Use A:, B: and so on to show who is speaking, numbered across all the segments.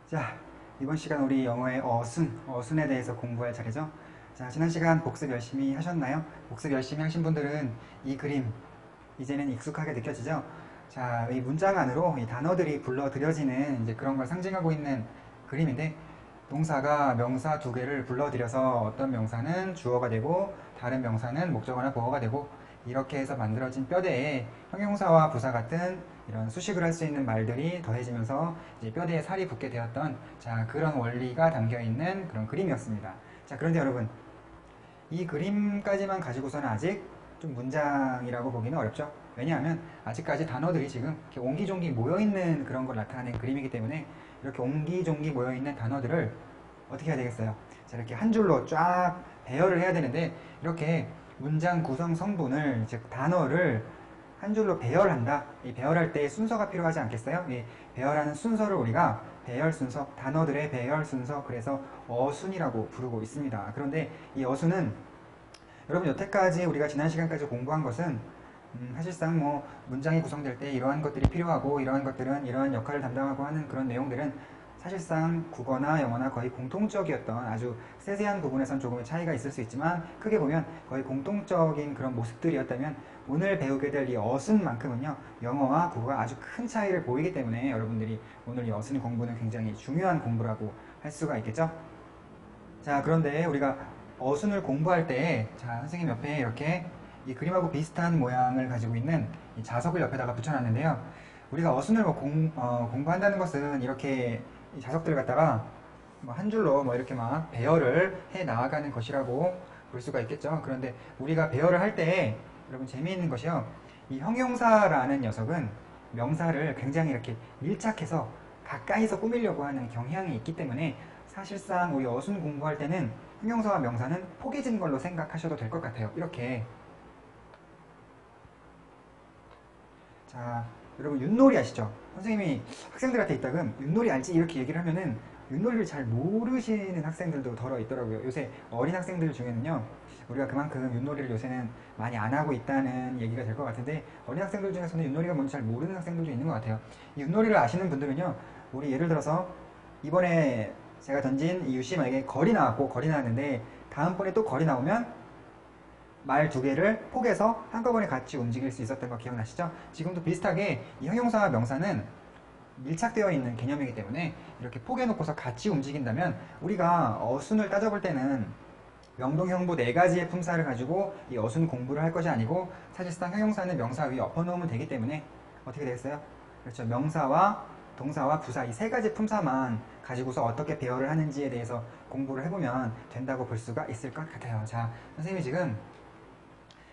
A: 자, 이번 시간 우리 영어의 어순에 대해서 공부할 차례죠. 자, 지난 시간 복습 열심히 하셨나요? 복습 열심히 하신 분들은 이 그림 이제는 익숙하게 느껴지죠? 자, 이 문장 안으로 이 단어들이 불러들여지는 이제 그런 걸 상징하고 있는 그림인데, 동사가 명사 두 개를 불러들여서 어떤 명사는 주어가 되고 다른 명사는 목적어나 보어가 되고, 이렇게 해서 만들어진 뼈대에 형용사와 부사 같은 이런 수식을 할 수 있는 말들이 더해지면서 이제 뼈대에 살이 붙게 되었던, 자, 그런 원리가 담겨 있는 그런 그림이었습니다. 자, 그런데 여러분, 이 그림까지만 가지고서는 아직 좀 문장이라고 보기는 어렵죠. 왜냐하면 아직까지 단어들이 지금 이렇게 옹기종기 모여있는 그런 걸 나타내는 그림이기 때문에, 이렇게 옹기종기 모여있는 단어들을 어떻게 해야 되겠어요? 자, 이렇게 한 줄로 쫙 배열을 해야 되는데, 이렇게 문장 구성 성분을, 즉 단어를 한 줄로 배열한다. 이 배열할 때 순서가 필요하지 않겠어요? 이 배열하는 순서를 우리가 배열 순서, 단어들의 배열 순서, 그래서 어순이라고 부르고 있습니다. 그런데 이 어순은 여러분 여태까지 우리가 지난 시간까지 공부한 것은 사실상 뭐 문장이 구성될 때 이러한 것들이 필요하고 이러한 것들은 이러한 역할을 담당하고 하는 그런 내용들은 사실상 국어나 영어나 거의 공통적이었던, 아주 세세한 부분에선 조금의 차이가 있을 수 있지만 크게 보면 거의 공통적인 그런 모습들이었다면, 오늘 배우게 될 이 어순만큼은요, 영어와 국어가 아주 큰 차이를 보이기 때문에 여러분들이 오늘 이 어순 공부는 굉장히 중요한 공부라고 할 수가 있겠죠. 자, 그런데 우리가 어순을 공부할 때, 자, 선생님 옆에 이렇게 이 그림하고 비슷한 모양을 가지고 있는 이 자석을 옆에다가 붙여놨는데요. 우리가 어순을 공부한다는 것은 이렇게 이 자석들을 갖다가 뭐 한 줄로 뭐 이렇게 막 배열을 해 나아가는 것이라고 볼 수가 있겠죠. 그런데 우리가 배열을 할 때 여러분 재미있는 것이요, 이 형용사라는 녀석은 명사를 굉장히 이렇게 밀착해서 가까이서 꾸미려고 하는 경향이 있기 때문에, 사실상 우리 어순 공부할 때는 형용사와 명사는 포개진 걸로 생각하셔도 될 것 같아요. 이렇게. 자, 여러분 윷놀이 아시죠? 선생님이 학생들한테 이따금 윷놀이 알지? 이렇게 얘기를 하면은 윷놀이를 잘 모르시는 학생들도 덜어 있더라고요. 요새 어린 학생들 중에는요, 우리가 그만큼 윷놀이를 요새는 많이 안 하고 있다는 얘기가 될 것 같은데, 어린 학생들 중에서는 윷놀이가 뭔지 잘 모르는 학생들도 있는 것 같아요. 이 윷놀이를 아시는 분들은요, 우리 예를 들어서 이번에 제가 던진 이 유씨 만약에 거리 나왔고, 거리 나왔는데 다음번에 또 거리 나오면 말 두 개를 포개서 한꺼번에 같이 움직일 수 있었던 거 기억나시죠? 지금도 비슷하게 이 형용사와 명사는 밀착되어 있는 개념이기 때문에 이렇게 포개놓고서 같이 움직인다면, 우리가 어순을 따져볼 때는 명동형부 네 가지의 품사를 가지고 이 어순 공부를 할 것이 아니고, 사실상 형용사는 명사 위에 엎어놓으면 되기 때문에 어떻게 되겠어요? 그렇죠. 명사와 동사와 부사 이 세 가지 품사만 가지고서 어떻게 배열을 하는지에 대해서 공부를 해보면 된다고 볼 수가 있을 것 같아요. 자, 선생님이 지금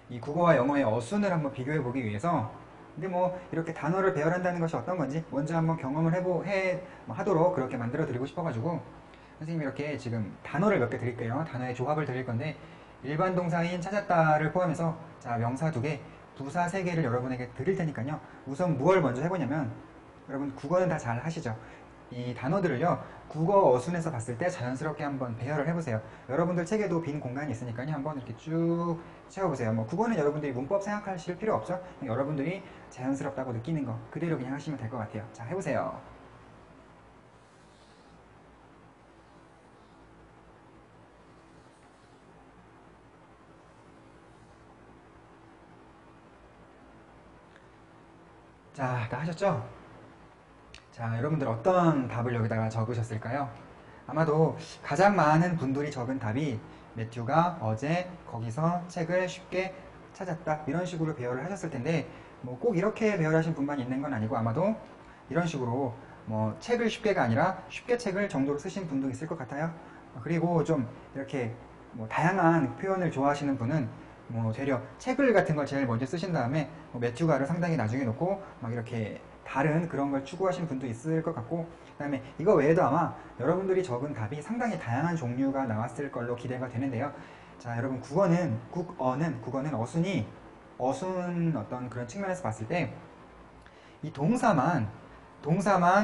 A: 이 국어와 영어의 어순을 한번 비교해 보기 위해서, 근데 뭐 이렇게 단어를 배열한다는 것이 어떤 건지 먼저 한번 경험을 하도록 그렇게 만들어 드리고 싶어가지고, 선생님이 이렇게 지금 단어를 몇 개 드릴게요. 단어의 조합을 드릴 건데, 일반 동사인 찾았다를 포함해서 자, 명사 두 개, 부사 세 개를 여러분에게 드릴 테니까요. 우선 무엇을 먼저 해보냐면, 여러분 국어는 다 잘 하시죠? 이 단어들을요, 국어 어순에서 봤을 때 자연스럽게 한번 배열을 해보세요. 여러분들 책에도 빈 공간이 있으니까요, 한번 이렇게 쭉 채워보세요. 뭐 국어는 여러분들이 문법 생각하실 필요 없죠? 여러분들이 자연스럽다고 느끼는 거 그대로 그냥 하시면 될 것 같아요. 자, 해보세요. 자, 다 하셨죠? 자, 여러분들 어떤 답을 여기다가 적으셨을까요? 아마도 가장 많은 분들이 적은 답이, 매튜가 어제 거기서 책을 쉽게 찾았다, 이런 식으로 배열을 하셨을 텐데, 뭐 꼭 이렇게 배열하신 분만 있는 건 아니고, 아마도 이런 식으로 뭐 책을 쉽게가 아니라 쉽게 책을 정도로 쓰신 분도 있을 것 같아요. 그리고 좀 이렇게 뭐 다양한 표현을 좋아하시는 분은 뭐 되려 책을 같은 걸 제일 먼저 쓰신 다음에 뭐 매튜가를 상당히 나중에 놓고 막 이렇게 다른 그런 걸 추구하신 분도 있을 것 같고, 그 다음에 이거 외에도 아마 여러분들이 적은 답이 상당히 다양한 종류가 나왔을 걸로 기대가 되는데요. 자, 여러분 국어는 어순 어떤 그런 측면에서 봤을 때 이 동사만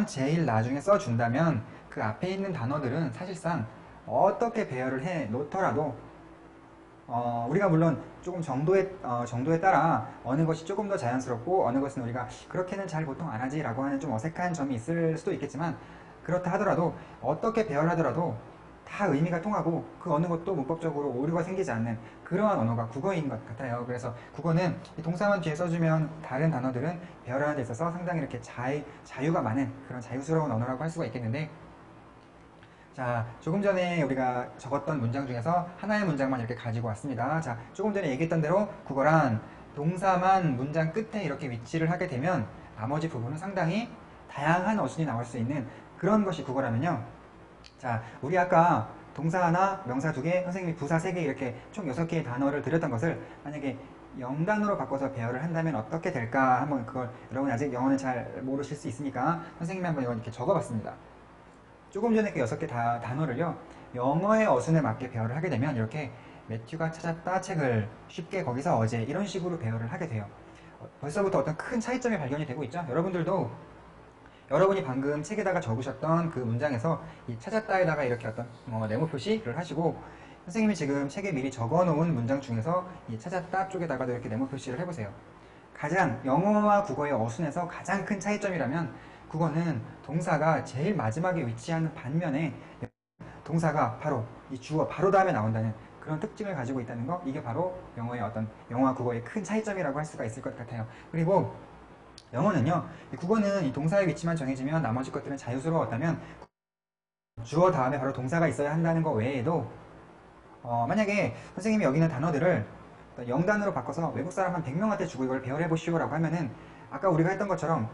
A: 제일 나중에 써준다면, 그 앞에 있는 단어들은 사실상 어떻게 배열을 해 놓더라도 우리가 물론 조금 정도에 따라 어느 것이 조금 더 자연스럽고 어느 것은 우리가 그렇게는 잘 보통 안 하지라고 하는 좀 어색한 점이 있을 수도 있겠지만, 그렇다 하더라도 어떻게 배열하더라도 다 의미가 통하고 그 어느 것도 문법적으로 오류가 생기지 않는 그러한 언어가 국어인 것 같아요. 그래서 국어는 이 동사만 뒤에 써주면 다른 단어들은 배열하는 데 있어서 상당히 이렇게 자유가 많은 그런 자유스러운 언어라고 할 수가 있겠는데, 자, 조금 전에 우리가 적었던 문장 중에서 하나의 문장만 이렇게 가지고 왔습니다. 자, 조금 전에 얘기했던 대로 국어란 동사만 문장 끝에 이렇게 위치를 하게 되면 나머지 부분은 상당히 다양한 어순이 나올 수 있는 그런 것이 국어라면요. 자, 우리 아까 동사 하나, 명사 두 개, 선생님이 부사 세 개 이렇게 총 6개의 단어를 드렸던 것을 만약에 영단으로 바꿔서 배열을 한다면 어떻게 될까? 한번 그걸 여러분 아직 영어는 잘 모르실 수 있으니까 선생님이 한번 이걸 이렇게 적어봤습니다. 조금 전에 그 6개 단어를요, 영어의 어순에 맞게 배열을 하게 되면 이렇게 매튜가 찾았다 책을 쉽게 거기서 어제 이런 식으로 배열을 하게 돼요. 벌써부터 어떤 큰 차이점이 발견이 되고 있죠. 여러분들도 여러분이 방금 책에다가 적으셨던 그 문장에서 이 찾았다에다가 이렇게 어떤 네모 표시를 하시고, 선생님이 지금 책에 미리 적어놓은 문장 중에서 이 찾았다 쪽에다가도 이렇게 네모 표시를 해보세요. 가장 영어와 국어의 어순에서 가장 큰 차이점이라면 국어는 동사가 제일 마지막에 위치하는 반면에 동사가 바로 이 주어 바로 다음에 나온다는 그런 특징을 가지고 있다는 거, 이게 바로 영어의 어떤 영어와 국어의 큰 차이점이라고 할 수가 있을 것 같아요. 그리고 영어는요, 국어는 이 동사의 위치만 정해지면 나머지 것들은 자유스러웠다면 주어 다음에 바로 동사가 있어야 한다는 거 외에도 만약에 선생님이 여기 있는 단어들을 영단으로 바꿔서 외국 사람 한 100명한테 주고 이걸 배열해 보시오 라고 하면은 아까 우리가 했던 것처럼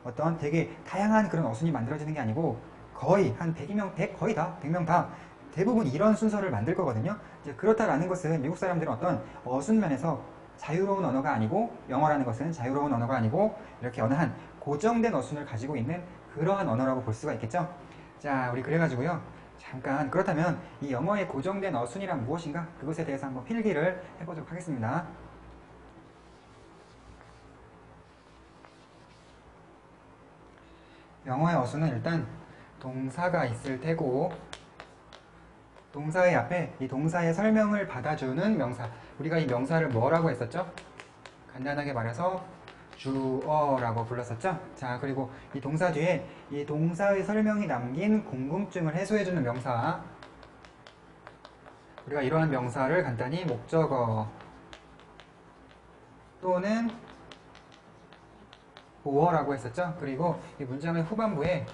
A: 어떤 되게 다양한 그런 어순이 만들어지는 게 아니고 거의 한 100명, 100 거의 다 100명 다 대부분 이런 순서를 만들 거거든요. 이제 그렇다라는 것은 미국 사람들은 어떤 어순 면에서 자유로운 언어가 아니고, 영어라는 것은 자유로운 언어가 아니고 이렇게 어느 한 고정된 어순을 가지고 있는 그러한 언어라고 볼 수가 있겠죠. 자, 우리 그래가지고요, 잠깐 그렇다면 이 영어의 고정된 어순이란 무엇인가, 그것에 대해서 한번 필기를 해보도록 하겠습니다. 영어의 어순은 일단 동사가 있을 테고, 동사의 앞에 이 동사의 설명을 받아주는 명사, 우리가 이 명사를 뭐라고 했었죠? 간단하게 말해서 주어라고 불렀었죠? 자, 그리고 이 동사 뒤에 이 동사의 설명이 남긴 궁금증을 해소해주는 명사, 우리가 이러한 명사를 간단히 목적어 또는 보어라고 했었죠? 그리고 이 문장의 후반부에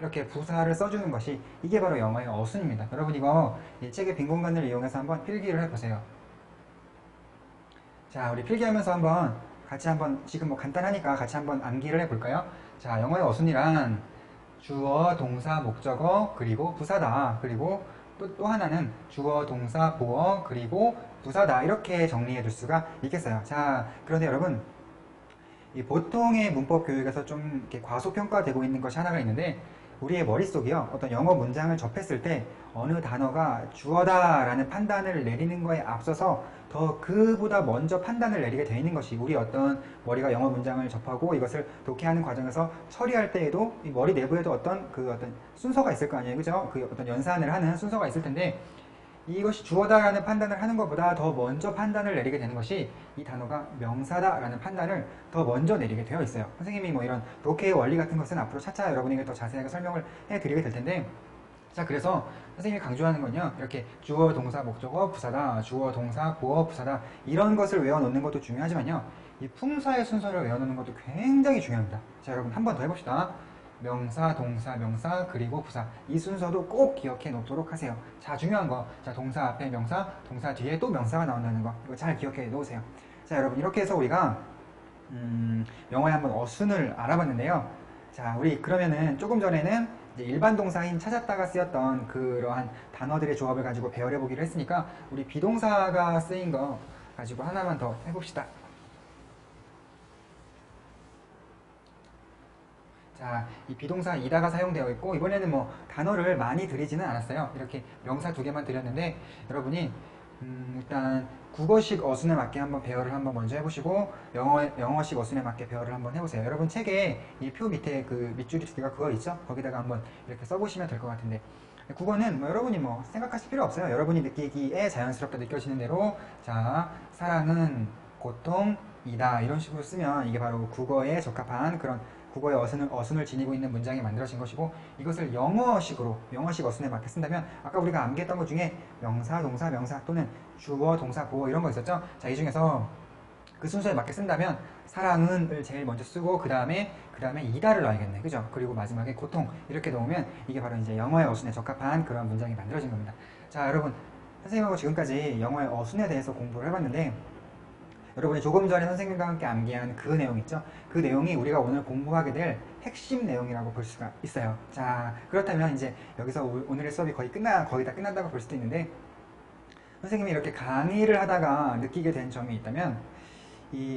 A: 이렇게 부사를 써주는 것이, 이게 바로 영어의 어순입니다. 여러분 이거 이 책의 빈 공간을 이용해서 한번 필기를 해보세요. 자, 우리 필기하면서 한번 같이 한번, 지금 뭐 간단하니까 같이 한번 암기를 해볼까요? 자, 영어의 어순이란 주어, 동사, 목적어, 그리고 부사다. 그리고 또 하나는 주어, 동사, 보어, 그리고 부사다. 이렇게 정리해 둘 수가 있겠어요. 자, 그런데 여러분, 이 보통의 문법 교육에서 좀 이렇게 과소평가되고 있는 것이 하나가 있는데, 우리의 머릿속이요, 어떤 영어 문장을 접했을 때 어느 단어가 주어다 라는 판단을 내리는 거에 앞서서 더 그보다 먼저 판단을 내리게 되어 있는 것이, 우리 어떤 머리가 영어 문장을 접하고 이것을 독해하는 과정에서 처리할 때에도 이 머리 내부에도 어떤 순서가 있을 거 아니에요, 그죠? 그 어떤 연산을 하는 순서가 있을 텐데, 이것이 주어다라는 판단을 하는 것보다 더 먼저 판단을 내리게 되는 것이 이 단어가 명사다라는 판단을 더 먼저 내리게 되어 있어요. 선생님이 뭐 이런 독해의 원리 같은 것은 앞으로 차차 여러분에게 더 자세하게 설명을 해드리게 될 텐데, 자, 그래서 선생님이 강조하는 건요, 이렇게 주어, 동사, 목적어, 부사다, 주어, 동사, 보어, 부사다, 이런 것을 외워놓는 것도 중요하지만요, 이 품사의 순서를 외워놓는 것도 굉장히 중요합니다. 자, 여러분 한 번 더 해봅시다. 명사, 동사, 명사, 그리고 부사, 이 순서도 꼭 기억해 놓도록 하세요. 자, 중요한 거, 자, 동사 앞에 명사, 동사 뒤에 또 명사가 나온다는 거, 이거 잘 기억해 놓으세요. 자, 여러분 이렇게 해서 우리가 영어의 한번 어순을 알아봤는데요. 자, 우리 그러면은 조금 전에는 이제 일반 동사인 찾았다가 쓰였던 그러한 단어들의 조합을 가지고 배열해 보기로 했으니까, 우리 비동사가 쓰인 거 가지고 하나만 더 해봅시다. 자, 이 비동사 이다가 사용되어 있고, 이번에는 뭐 단어를 많이 드리지는 않았어요. 이렇게 명사 2개만 드렸는데, 여러분이 일단 국어식 어순에 맞게 한번 배열을 한번 먼저 해보시고, 영어식 어순에 맞게 배열을 한번 해보세요. 여러분 책에 이 표 밑에 그 밑줄이 2개가 그거 있죠? 거기다가 한번 이렇게 써보시면 될 것 같은데, 국어는 뭐 여러분이 뭐 생각하실 필요 없어요. 여러분이 느끼기에 자연스럽게 느껴지는 대로, 자, 사랑은 고통, 이다 이런 식으로 쓰면 이게 바로 국어에 적합한 그런 국어의 어순을 지니고 있는 문장이 만들어진 것이고, 이것을 영어식 어순에 맞게 쓴다면 아까 우리가 암기했던 것 중에 명사, 동사, 명사 또는 주어, 동사, 보어 이런 거 있었죠. 자, 이 중에서 그 순서에 맞게 쓴다면 사랑은을 제일 먼저 쓰고 그 다음에 이다를 넣어야겠네, 그죠? 그리고 마지막에 고통 이렇게 넣으면 이게 바로 이제 영어의 어순에 적합한 그런 문장이 만들어진 겁니다. 자, 여러분, 선생님하고 지금까지 영어의 어순에 대해서 공부를 해봤는데, 여러분이 조금 전에 선생님과 함께 암기한 그 내용 있죠? 그 내용이 우리가 오늘 공부하게 될 핵심 내용이라고 볼 수가 있어요. 자, 그렇다면 이제 여기서 오늘의 수업이 거의 다 끝난다고 볼 수도 있는데, 선생님이 이렇게 강의를 하다가 느끼게 된 점이 있다면,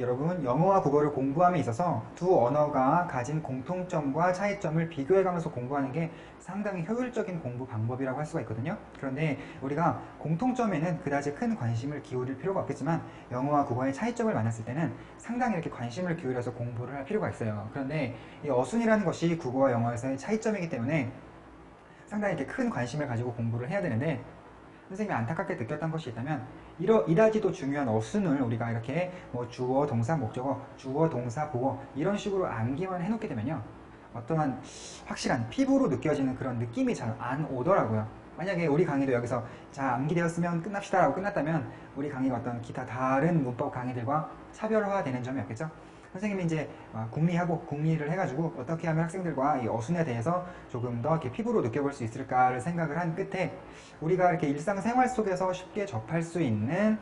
A: 여러분, 영어와 국어를 공부함에 있어서 두 언어가 가진 공통점과 차이점을 비교해가면서 공부하는 게 상당히 효율적인 공부 방법이라고 할 수가 있거든요. 그런데 우리가 공통점에는 그다지 큰 관심을 기울일 필요가 없겠지만, 영어와 국어의 차이점을 만났을 때는 상당히 이렇게 관심을 기울여서 공부를 할 필요가 있어요. 그런데 이 어순이라는 것이 국어와 영어에서의 차이점이기 때문에 상당히 이렇게 큰 관심을 가지고 공부를 해야 되는데, 선생님이 안타깝게 느꼈던 것이 있다면, 이다지도 중요한 어순을 우리가 이렇게 뭐 주어, 동사, 목적어, 주어, 동사, 보어 이런 식으로 암기만 해놓게 되면요, 어떠한 확실한 피부로 느껴지는 그런 느낌이 잘 안 오더라고요. 만약에 우리 강의도 여기서 자, 암기되었으면 끝납시다 라고 끝났다면 우리 강의가 어떤 기타 다른 문법 강의들과 차별화되는 점이 없겠죠. 선생님이 이제 국리를 해가지고 어떻게 하면 학생들과 이 어순에 대해서 조금 더 이렇게 피부로 느껴볼 수 있을까를 생각을 한 끝에, 우리가 이렇게 일상생활 속에서 쉽게 접할 수 있는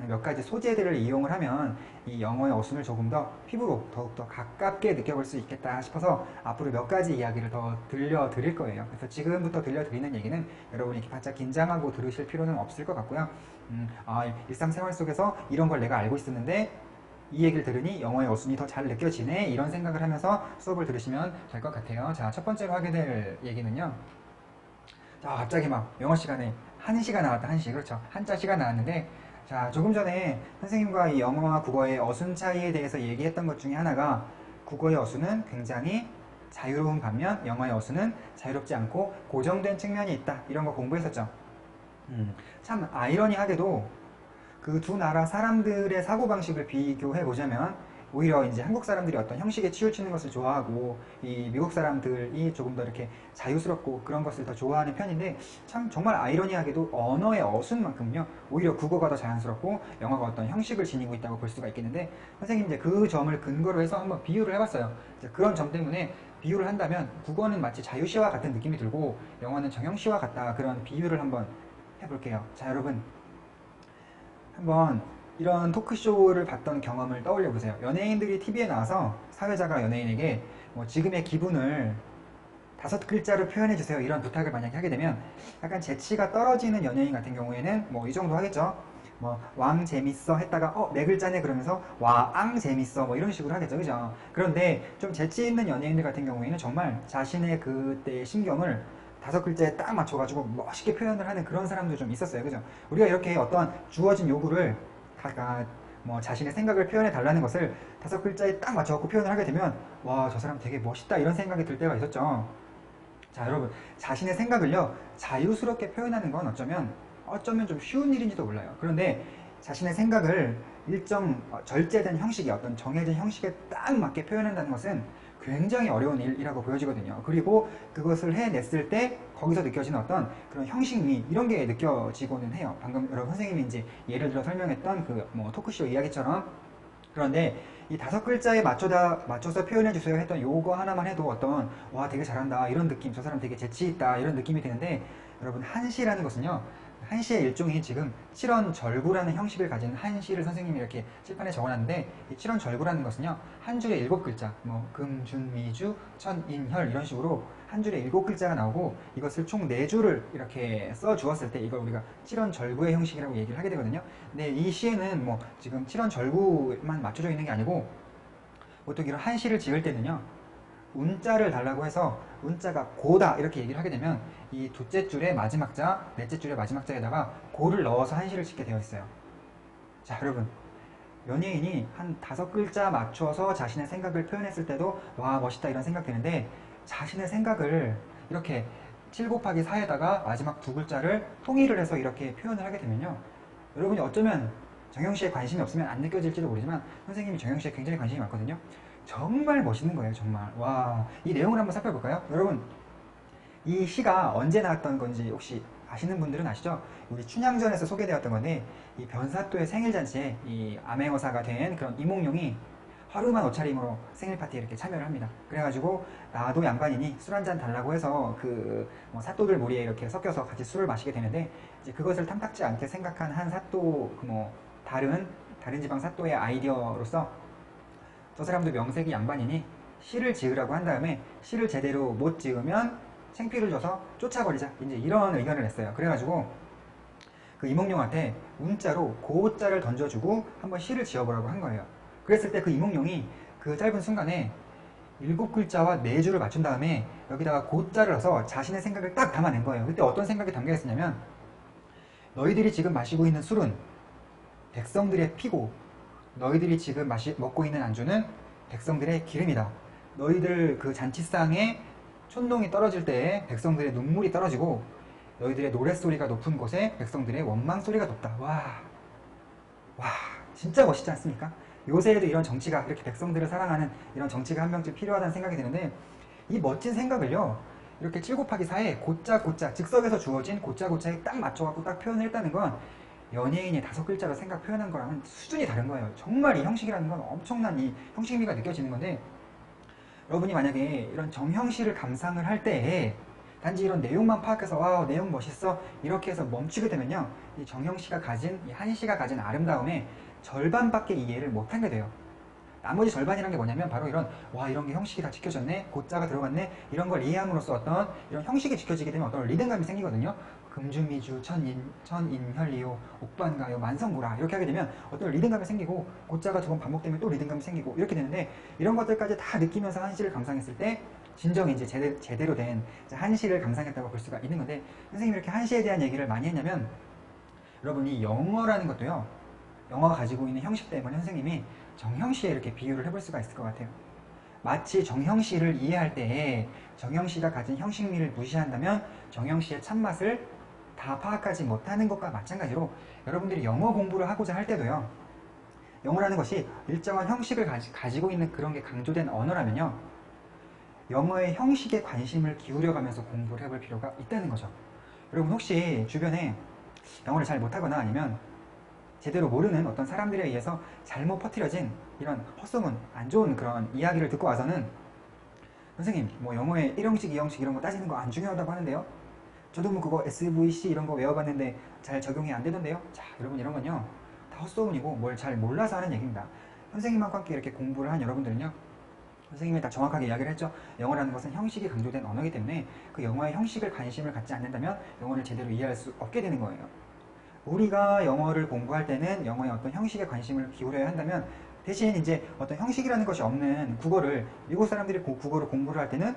A: 몇 가지 소재들을 이용을 하면 이 영어의 어순을 조금 더 피부로 더욱더 가깝게 느껴볼 수 있겠다 싶어서 앞으로 몇 가지 이야기를 더 들려드릴 거예요. 그래서 지금부터 들려드리는 얘기는 여러분이 이렇게 바짝 긴장하고 들으실 필요는 없을 것 같고요. 일상생활 속에서 이런 걸 내가 알고 있었는데 이 얘기를 들으니 영어의 어순이 더 잘 느껴지네, 이런 생각을 하면서 수업을 들으시면 될 것 같아요. 자, 첫 번째로 하게 될 얘기는요, 자, 갑자기 막 영어 시간에 한시가 나왔다. 한시, 그렇죠, 한자시가 나왔는데, 자, 조금 전에 선생님과 이 영어와 국어의 어순 차이에 대해서 얘기했던 것 중에 하나가, 국어의 어순은 굉장히 자유로운 반면 영어의 어순은 자유롭지 않고 고정된 측면이 있다, 이런 거 공부했었죠. 참 아이러니하게도 그 두 나라 사람들의 사고방식을 비교해 보자면, 오히려 이제 한국 사람들이 어떤 형식에 치우치는 것을 좋아하고 이 미국 사람들이 조금 더 이렇게 자유스럽고 그런 것을 더 좋아하는 편인데, 참 정말 아이러니하게도 언어의 어순만큼요 오히려 국어가 더 자연스럽고 영어가 어떤 형식을 지니고 있다고 볼 수가 있겠는데, 선생님이 이제 그 점을 근거로 해서 한번 비유를 해봤어요. 이제 그런 점 때문에 비유를 한다면 국어는 마치 자유시와 같은 느낌이 들고 영어는 정형시와 같다, 그런 비유를 한번 해볼게요. 자, 여러분, 한번 이런 토크쇼를 봤던 경험을 떠올려 보세요. 연예인들이 TV에 나와서 사회자가 연예인에게 뭐 지금의 기분을 5글자로 표현해 주세요, 이런 부탁을 만약에 하게 되면 약간 재치가 떨어지는 연예인 같은 경우에는 뭐 이 정도 하겠죠. 뭐 왕 재밌어 했다가 4글자네 그러면서 와앙 재밌어 뭐 이런 식으로 하겠죠, 그죠? 그런데 좀 재치 있는 연예인들 같은 경우에는 정말 자신의 그때의 심경을 5글자에 딱 맞춰가지고 멋있게 표현을 하는 그런 사람도 좀 있었어요, 그죠? 우리가 이렇게 어떤 주어진 요구를 뭐 자신의 생각을 표현해 달라는 것을 5글자에 딱 맞춰갖고 표현을 하게 되면, 와, 저 사람 되게 멋있다, 이런 생각이 들 때가 있었죠. 자, 여러분, 자신의 생각을요 자유스럽게 표현하는 건 어쩌면 좀 쉬운 일인지도 몰라요. 그런데 자신의 생각을 일정 절제된 형식에, 어떤 정해진 형식에 딱 맞게 표현한다는 것은 굉장히 어려운 일이라고 보여지거든요. 그리고 그것을 해냈을 때 거기서 느껴지는 어떤 그런 형식미, 이런 게 느껴지고는 해요. 방금 여러분 선생님이 이제 예를 들어 설명했던 그 뭐 토크쇼 이야기처럼. 그런데 이 5글자에 맞춰서 표현해주세요 했던 요거 하나만 해도 어떤, 와, 되게 잘한다, 이런 느낌, 저 사람 되게 재치있다, 이런 느낌이 드는데, 여러분, 한시라는 것은요, 한시의 일종이 지금 칠원절구라는 형식을 가진 한시를 선생님이 이렇게 칠판에 적어놨는데, 이 칠원절구라는 것은요, 한 줄에 7글자, 뭐 금, 준, 미주, 천, 인, 혈 이런 식으로 한 줄에 7글자가 나오고, 이것을 총 4줄을 이렇게 써주었을 때 이걸 우리가 칠원절구의 형식이라고 얘기를 하게 되거든요. 근데 이 시에는 뭐 지금 칠원절구만 맞춰져 있는 게 아니고, 보통 이런 한시를 지을 때는요, 운자를 달라고 해서 운자가 고다 이렇게 얘기를 하게 되면 이 둘째 줄의 마지막 자, 넷째 줄의 마지막 자에다가 고를 넣어서 한시를 짓게 되어 있어요. 자, 여러분, 연예인이 한 5글자 맞춰서 자신의 생각을 표현했을 때도 와, 멋있다, 이런 생각 드는데, 자신의 생각을 이렇게 7 곱하기 4에다가 마지막 2글자를 통일을 해서 이렇게 표현을 하게 되면요, 여러분이 어쩌면 정형시에 관심이 없으면 안 느껴질지도 모르지만 선생님이 정형시에 굉장히 관심이 많거든요. 정말 멋있는 거예요, 정말. 와, 이 내용을 한번 살펴볼까요? 여러분, 이 시가 언제 나왔던 건지 혹시 아시는 분들은 아시죠? 우리 춘향전에서 소개되었던 건데, 이 변사또의 생일잔치에 이 암행어사가 된 그런 이몽룡이 하루만 옷차림으로 생일 파티에 이렇게 참여를 합니다. 그래가지고 나도 양반이니 술 한잔 달라고 해서 그뭐 사또들 무리에 이렇게 섞여서 같이 술을 마시게 되는데, 이제 그것을 탐탁지 않게 생각한 한 사또 그뭐 다른 지방 사또의 아이디어로서 저 사람도 명색이 양반이니 시를 지으라고 한 다음에 시를 제대로 못 지으면 생피를 줘서 쫓아버리자, 이제 이런 의견을 냈어요. 그래가지고 그 이몽룡한테 문자로 고자를 던져주고 한번 시를 지어보라고 한 거예요. 그랬을 때 그 이몽룡이 그 짧은 순간에 7글자와 4줄을 맞춘 다음에 여기다가 고자를 넣어서 자신의 생각을 딱 담아낸 거예요. 그때 어떤 생각이 담겨 있었냐면, 너희들이 지금 마시고 있는 술은 백성들의 피고, 너희들이 지금 먹고 있는 안주는 백성들의 기름이다. 너희들 그 잔치상에 촌농이 떨어질 때에 백성들의 눈물이 떨어지고, 너희들의 노랫소리가 높은 곳에 백성들의 원망소리가 높다. 와, 진짜 멋있지 않습니까? 요새에도 이런 정치가, 이렇게 백성들을 사랑하는 이런 정치가 한 명쯤 필요하다는 생각이 드는데, 이 멋진 생각을요, 이렇게 7 곱하기 4에 고짜 즉석에서 주어진 고짜에 딱 맞춰갖고 딱 표현을 했다는 건 연예인이 5글자로 생각 표현한 거랑은 수준이 다른 거예요. 정말 이 형식이라는 건 엄청난 이 형식미가 느껴지는 건데, 여러분이 만약에 이런 정형시를 감상을 할 때에 단지 이런 내용만 파악해서 와, 내용 멋있어 이렇게 해서 멈추게 되면요, 이 정형시가 가진, 이 한시가 가진 아름다움의 절반밖에 이해를 못하게 돼요. 나머지 절반이란 게 뭐냐면 바로 이런, 와, 이런 게 형식이 다 지켜졌네, 고자가 들어갔네, 이런 걸 이해함으로써 어떤 이런 형식이 지켜지게 되면 어떤 리듬감이 생기거든요. 금주미주 천인현리요 옥반가요 만성구라, 이렇게 하게 되면 어떤 리듬감이 생기고, 고자가 2번 반복되면 또 리듬감이 생기고 이렇게 되는데, 이런 것들까지 다 느끼면서 한시를 감상했을 때 진정 이제 제대로 된 한시를 감상했다고 볼 수가 있는 건데, 선생님이 이렇게 한시에 대한 얘기를 많이 했냐면, 여러분이 영어라는 것도요, 영어가 가지고 있는 형식 때문에 선생님이 정형시에 이렇게 비유를 해볼 수가 있을 것 같아요. 마치 정형시를 이해할 때에 정형시가 가진 형식미를 무시한다면 정형시의 참맛을 다 파악하지 못하는 것과 마찬가지로, 여러분들이 영어 공부를 하고자 할 때도요, 영어라는 것이 일정한 형식을 가지고 있는 그런 게 강조된 언어라면요, 영어의 형식에 관심을 기울여가면서 공부를 해볼 필요가 있다는 거죠. 여러분 혹시 주변에 영어를 잘 못하거나 아니면 제대로 모르는 어떤 사람들에 의해서 잘못 퍼뜨려진 이런 헛소문, 안 좋은 그런 이야기를 듣고 와서는, 선생님 뭐 영어의 1형식, 2형식 이런 거 따지는 거 안 중요하다고 하는데요, 저도 뭐 그거 SVC 이런 거 외워봤는데 잘 적용이 안 되던데요. 자, 여러분, 이런 건요 다 헛소문이고 뭘 잘 몰라서 하는 얘기입니다. 선생님과 함께 이렇게 공부를 한 여러분들은요, 선생님이 다 정확하게 이야기를 했죠. 영어라는 것은 형식이 강조된 언어이기 때문에 그 영어의 형식을 관심을 갖지 않는다면 영어를 제대로 이해할 수 없게 되는 거예요. 우리가 영어를 공부할 때는 영어의 어떤 형식에 관심을 기울여야 한다면, 대신 이제 어떤 형식이라는 것이 없는 국어를, 미국 사람들이 국어를 공부를 할 때는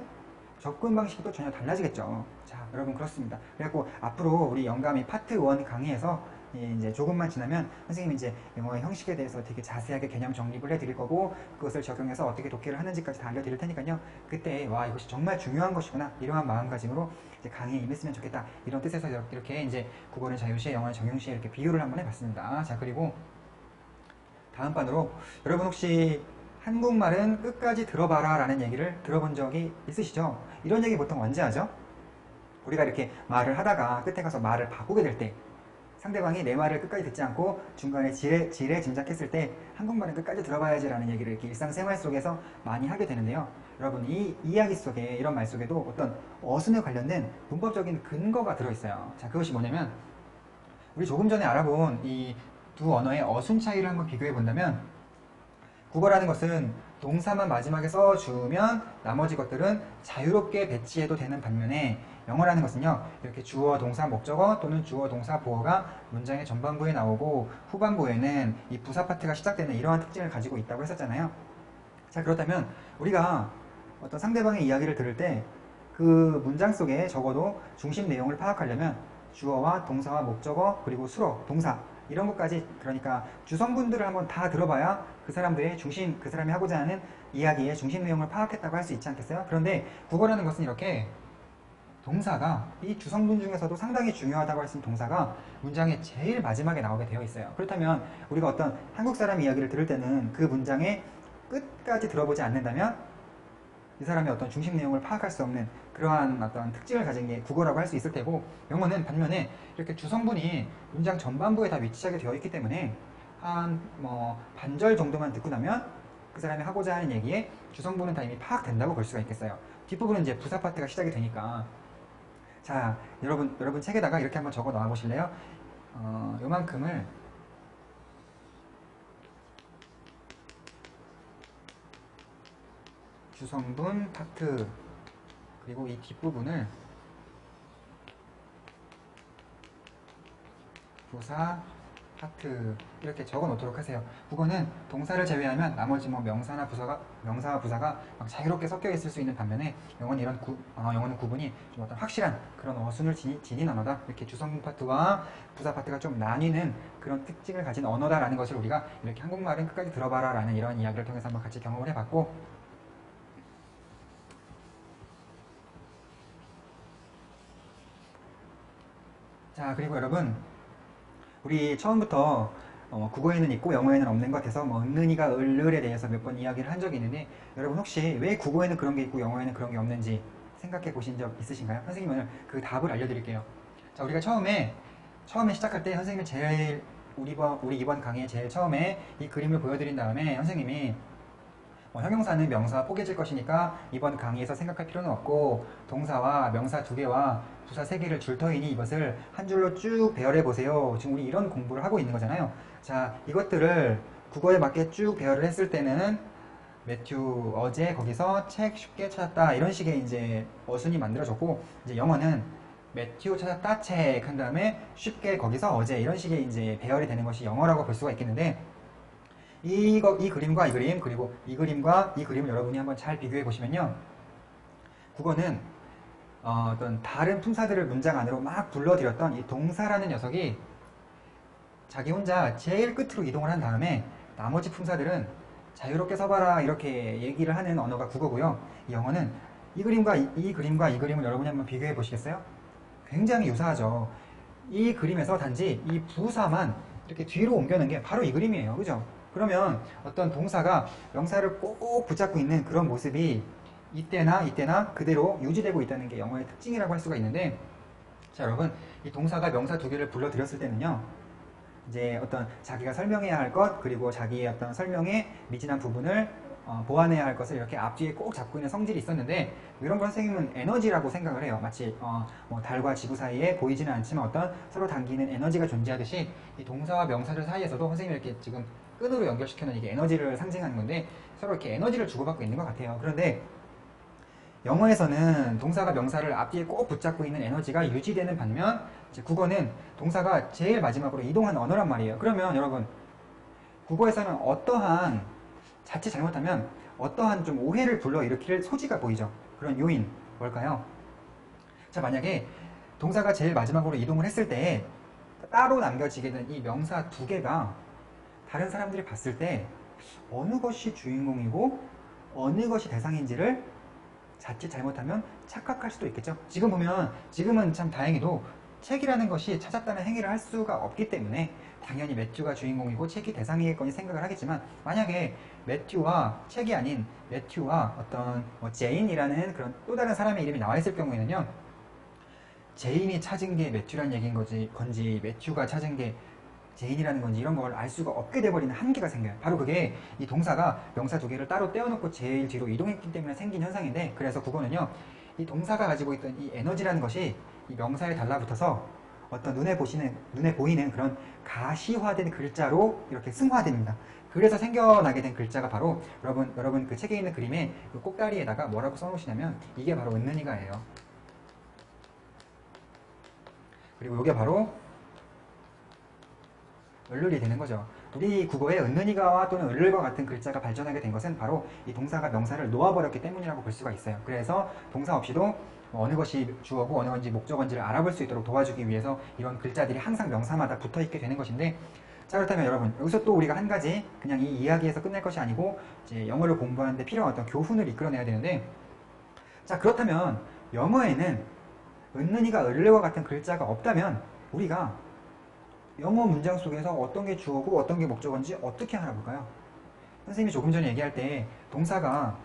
A: 접근 방식이 또 전혀 달라지겠죠. 자, 여러분, 그렇습니다. 그래갖고 앞으로 우리 영감이 파트 1 강의에서 이제 조금만 지나면 선생님이 이제 영어의 형식에 대해서 되게 자세하게 개념 정립을 해드릴 거고, 그것을 적용해서 어떻게 독해를 하는지까지 다 알려드릴 테니까요, 그때 와, 이것이 정말 중요한 것이구나, 이러한 마음가짐으로 이제 강의에 임했으면 좋겠다, 이런 뜻에서 이렇게 이제 국어는 자유시에, 영어는 정형시에 이렇게 비유를 한번 해봤습니다. 자, 그리고 다음 반으로, 여러분 혹시 한국말은 끝까지 들어봐라 라는 얘기를 들어본 적이 있으시죠? 이런 얘기 보통 언제 하죠? 우리가 이렇게 말을 하다가 끝에 가서 말을 바꾸게 될 때, 상대방이 내 말을 끝까지 듣지 않고 중간에 지레 짐작했을 때 한국말은 끝까지 들어봐야지 라는 얘기를 이렇게 일상생활 속에서 많이 하게 되는데요, 여러분, 이 이야기 속에, 이런 말 속에도 어떤 어순에 관련된 문법적인 근거가 들어있어요. 자, 그것이 뭐냐면, 우리 조금 전에 알아본 이 두 언어의 어순 차이를 한번 비교해 본다면, 국어라는 것은 동사만 마지막에 써주면 나머지 것들은 자유롭게 배치해도 되는 반면에, 영어라는 것은요, 이렇게 주어, 동사, 목적어 또는 주어, 동사, 보어가 문장의 전반부에 나오고 후반부에는 이 부사 파트가 시작되는 이러한 특징을 가지고 있다고 했었잖아요. 자, 그렇다면 우리가 어떤 상대방의 이야기를 들을 때 그 문장 속에 적어도 중심 내용을 파악하려면 주어와 동사와 목적어 그리고 수로, 동사 이런 것까지, 그러니까 주성분들을 한번 다 들어봐야 그 사람들의 중심, 그 사람이 하고자 하는 이야기의 중심 내용을 파악했다고 할 수 있지 않겠어요? 그런데 국어라는 것은 이렇게 동사가 이 주성분 중에서도 상당히 중요하다고 할 수 있는 동사가 문장의 제일 마지막에 나오게 되어 있어요. 그렇다면 우리가 어떤 한국 사람 이야기를 들을 때는 그 문장의 끝까지 들어보지 않는다면 이 사람의 어떤 중심 내용을 파악할 수 없는 그러한 어떤 특징을 가진 게 국어라고 할 수 있을 테고, 영어는 반면에 이렇게 주성분이 문장 전반부에 다 위치하게 되어 있기 때문에 한 반절 정도만 듣고 나면 그 사람이 하고자 하는 얘기에 주성분은 다 이미 파악된다고 볼 수가 있겠어요. 뒷부분은 이제 부사 파트가 시작이 되니까. 자, 여러분 책에다가 이렇게 한번 적어 놔 보실래요? 요만큼을 주성분 파트, 그리고 이 뒷부분을 부사 파트 이렇게 적어 놓도록 하세요. 국어는 동사를 제외하면 나머지 명사와 부사가 막 자유롭게 섞여 있을 수 있는 반면에 영어는 영어는 구분이 좀 어떤 확실한 그런 어순을 지닌 언어다. 이렇게 주성분 파트와 부사 파트가 좀 나뉘는 그런 특징을 가진 언어다라는 것을 우리가 이렇게 한국말은 끝까지 들어봐라 라는 이런 이야기를 통해서 한번 같이 경험을 해봤고, 자, 그리고 여러분, 우리 처음부터 국어에는 있고 영어에는 없는 것 같아서 은는이가 을을에 대해서 몇 번 이야기를 한 적이 있는데, 여러분 혹시 왜 국어에는 그런 게 있고 영어에는 그런 게 없는지 생각해 보신 적 있으신가요? 선생님은 오늘 그 답을 알려드릴게요. 자, 우리가 처음에 시작할 때 선생님이 제일 우리 이번 강의에 제일 처음에 이 그림을 보여드린 다음에 선생님이 형용사는 명사와 포개질 것이니까 이번 강의에서 생각할 필요는 없고 동사와 명사 2개와 부사 3개를 줄 터이니 이것을 한 줄로 쭉 배열해 보세요. 지금 우리 이런 공부를 하고 있는 거잖아요. 자, 이것들을 국어에 맞게 쭉 배열을 했을 때는 매튜 어제 거기서 책 쉽게 찾았다 이런 식의 이제 어순이 만들어졌고, 이제 영어는 매튜 찾았다 책 한 다음에 쉽게 거기서 어제 이런 식의 이제 배열이 되는 것이 영어라고 볼 수가 있겠는데, 이 그림과 이 그림, 그리고 이 그림과 이 그림을 여러분이 한번 잘 비교해 보시면요, 국어는 어떤 다른 품사들을 문장 안으로 막 불러들였던 이 동사라는 녀석이 자기 혼자 제일 끝으로 이동을 한 다음에 나머지 품사들은 자유롭게 써봐라 이렇게 얘기를 하는 언어가 국어고요. 이 영어는 이 그림과 이 그림을 여러분이 한번 비교해 보시겠어요? 굉장히 유사하죠. 이 그림에서 단지 이 부사만 이렇게 뒤로 옮겨놓은 게 바로 이 그림이에요. 그죠? 그러면 어떤 동사가 명사를 꼭 붙잡고 있는 그런 모습이 이때나 그대로 유지되고 있다는 게 영어의 특징이라고 할 수가 있는데, 자, 여러분, 이 동사가 명사 2개를 불러들였을 때는요, 이제 어떤 자기가 설명해야 할 것, 그리고 자기의 어떤 설명의 미진한 부분을 보완해야 할 것을 이렇게 앞뒤에 꼭 잡고 있는 성질이 있었는데, 이런 걸 선생님은 에너지라고 생각을 해요. 마치 달과 지구 사이에 보이지는 않지만 어떤 서로 당기는 에너지가 존재하듯이 이 동사와 명사들 사이에서도 선생님이 이렇게 지금 끈으로 연결시켜놓은 이게 에너지를 상징하는 건데, 서로 이렇게 에너지를 주고받고 있는 것 같아요. 그런데 영어에서는 동사가 명사를 앞뒤에 꼭 붙잡고 있는 에너지가 유지되는 반면, 이제 국어는 동사가 제일 마지막으로 이동하는 언어란 말이에요. 그러면 여러분, 국어에서는 자칫 잘못하면 어떠한 좀 오해를 불러일으킬 소지가 보이죠. 그런 요인 뭘까요? 자, 만약에 동사가 제일 마지막으로 이동을 했을 때 따로 남겨지게 된 이 명사 2개가 다른 사람들이 봤을 때 어느 것이 주인공이고 어느 것이 대상인지를 자칫 잘못하면 착각할 수도 있겠죠. 지금은 참 다행히도 책이라는 것이 찾았다는 행위를 할 수가 없기 때문에 당연히 매튜가 주인공이고 책이 대상이겠거니 생각을 하겠지만, 만약에 매튜와 책이 아닌 매튜와 어떤 제인이라는 그런 또 다른 사람의 이름이 나와 있을 경우에는요, 제인이 찾은 게 매튜라는 얘기인 건지 매튜가 찾은 게 제인이라는 건지 이런 걸 알 수가 없게 돼버리는 한계가 생겨요. 바로 그게 이 동사가 명사 2개를 따로 떼어놓고 제일 뒤로 이동했기 때문에 생긴 현상인데, 그래서 국어는요, 이 동사가 가지고 있던 이 에너지라는 것이 이 명사에 달라붙어서 어떤 눈에 보이는 그런 가시화된 글자로 이렇게 승화됩니다. 그래서 생겨나게 된 글자가 바로 여러분 그 책에 있는 그림에 그 꼭다리에다가 뭐라고 써놓으시냐면 이게 바로 은는이가예요. 그리고 이게 바로 을을이 되는 거죠. 우리 국어에 은는이가와 또는 을을과 같은 글자가 발전하게 된 것은 바로 이 동사가 명사를 놓아버렸기 때문이라고 볼 수가 있어요. 그래서 동사 없이도 어느 것이 주어고 어느 건지 목적어인지를 알아볼 수 있도록 도와주기 위해서 이런 글자들이 항상 명사마다 붙어있게 되는 것인데, 자, 그렇다면 여러분, 여기서 또 우리가 한 가지 그냥 이 이야기에서 끝낼 것이 아니고 이제 영어를 공부하는데 필요한 어떤 교훈을 이끌어내야 되는데, 자, 그렇다면 영어에는 은는이가 을레와 같은 글자가 없다면 우리가 영어 문장 속에서 어떤 게 주어고 어떤 게 목적어인지 어떻게 알아볼까요? 선생님이 조금 전에 얘기할 때 동사가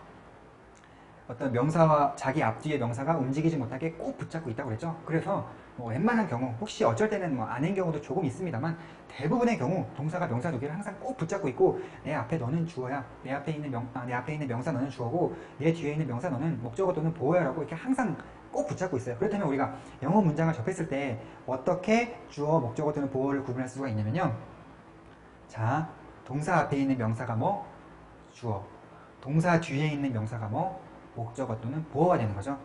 A: 어떤 명사와 자기 앞뒤의 명사가 움직이지 못하게 꼭 붙잡고 있다고 그랬죠. 그래서 뭐 웬만한 경우, 혹시 어쩔 때는 뭐 아닌 경우도 조금 있습니다만 대부분의 경우 동사가 명사 두 개를 항상 꼭 붙잡고 있고 내 앞에 너는 주어야, 내 앞에 있는 명사 너는 주어고 내 뒤에 있는 명사 너는 목적어 또는 보어야라고 이렇게 항상 꼭 붙잡고 있어요. 그렇다면 우리가 영어 문장을 접했을 때 어떻게 주어, 목적어 또는 보어를 구분할 수가 있냐면요. 자, 동사 앞에 있는 명사가 뭐? 주어. 동사 뒤에 있는 명사가 뭐? 목적어 또는 보어가 되는 거죠.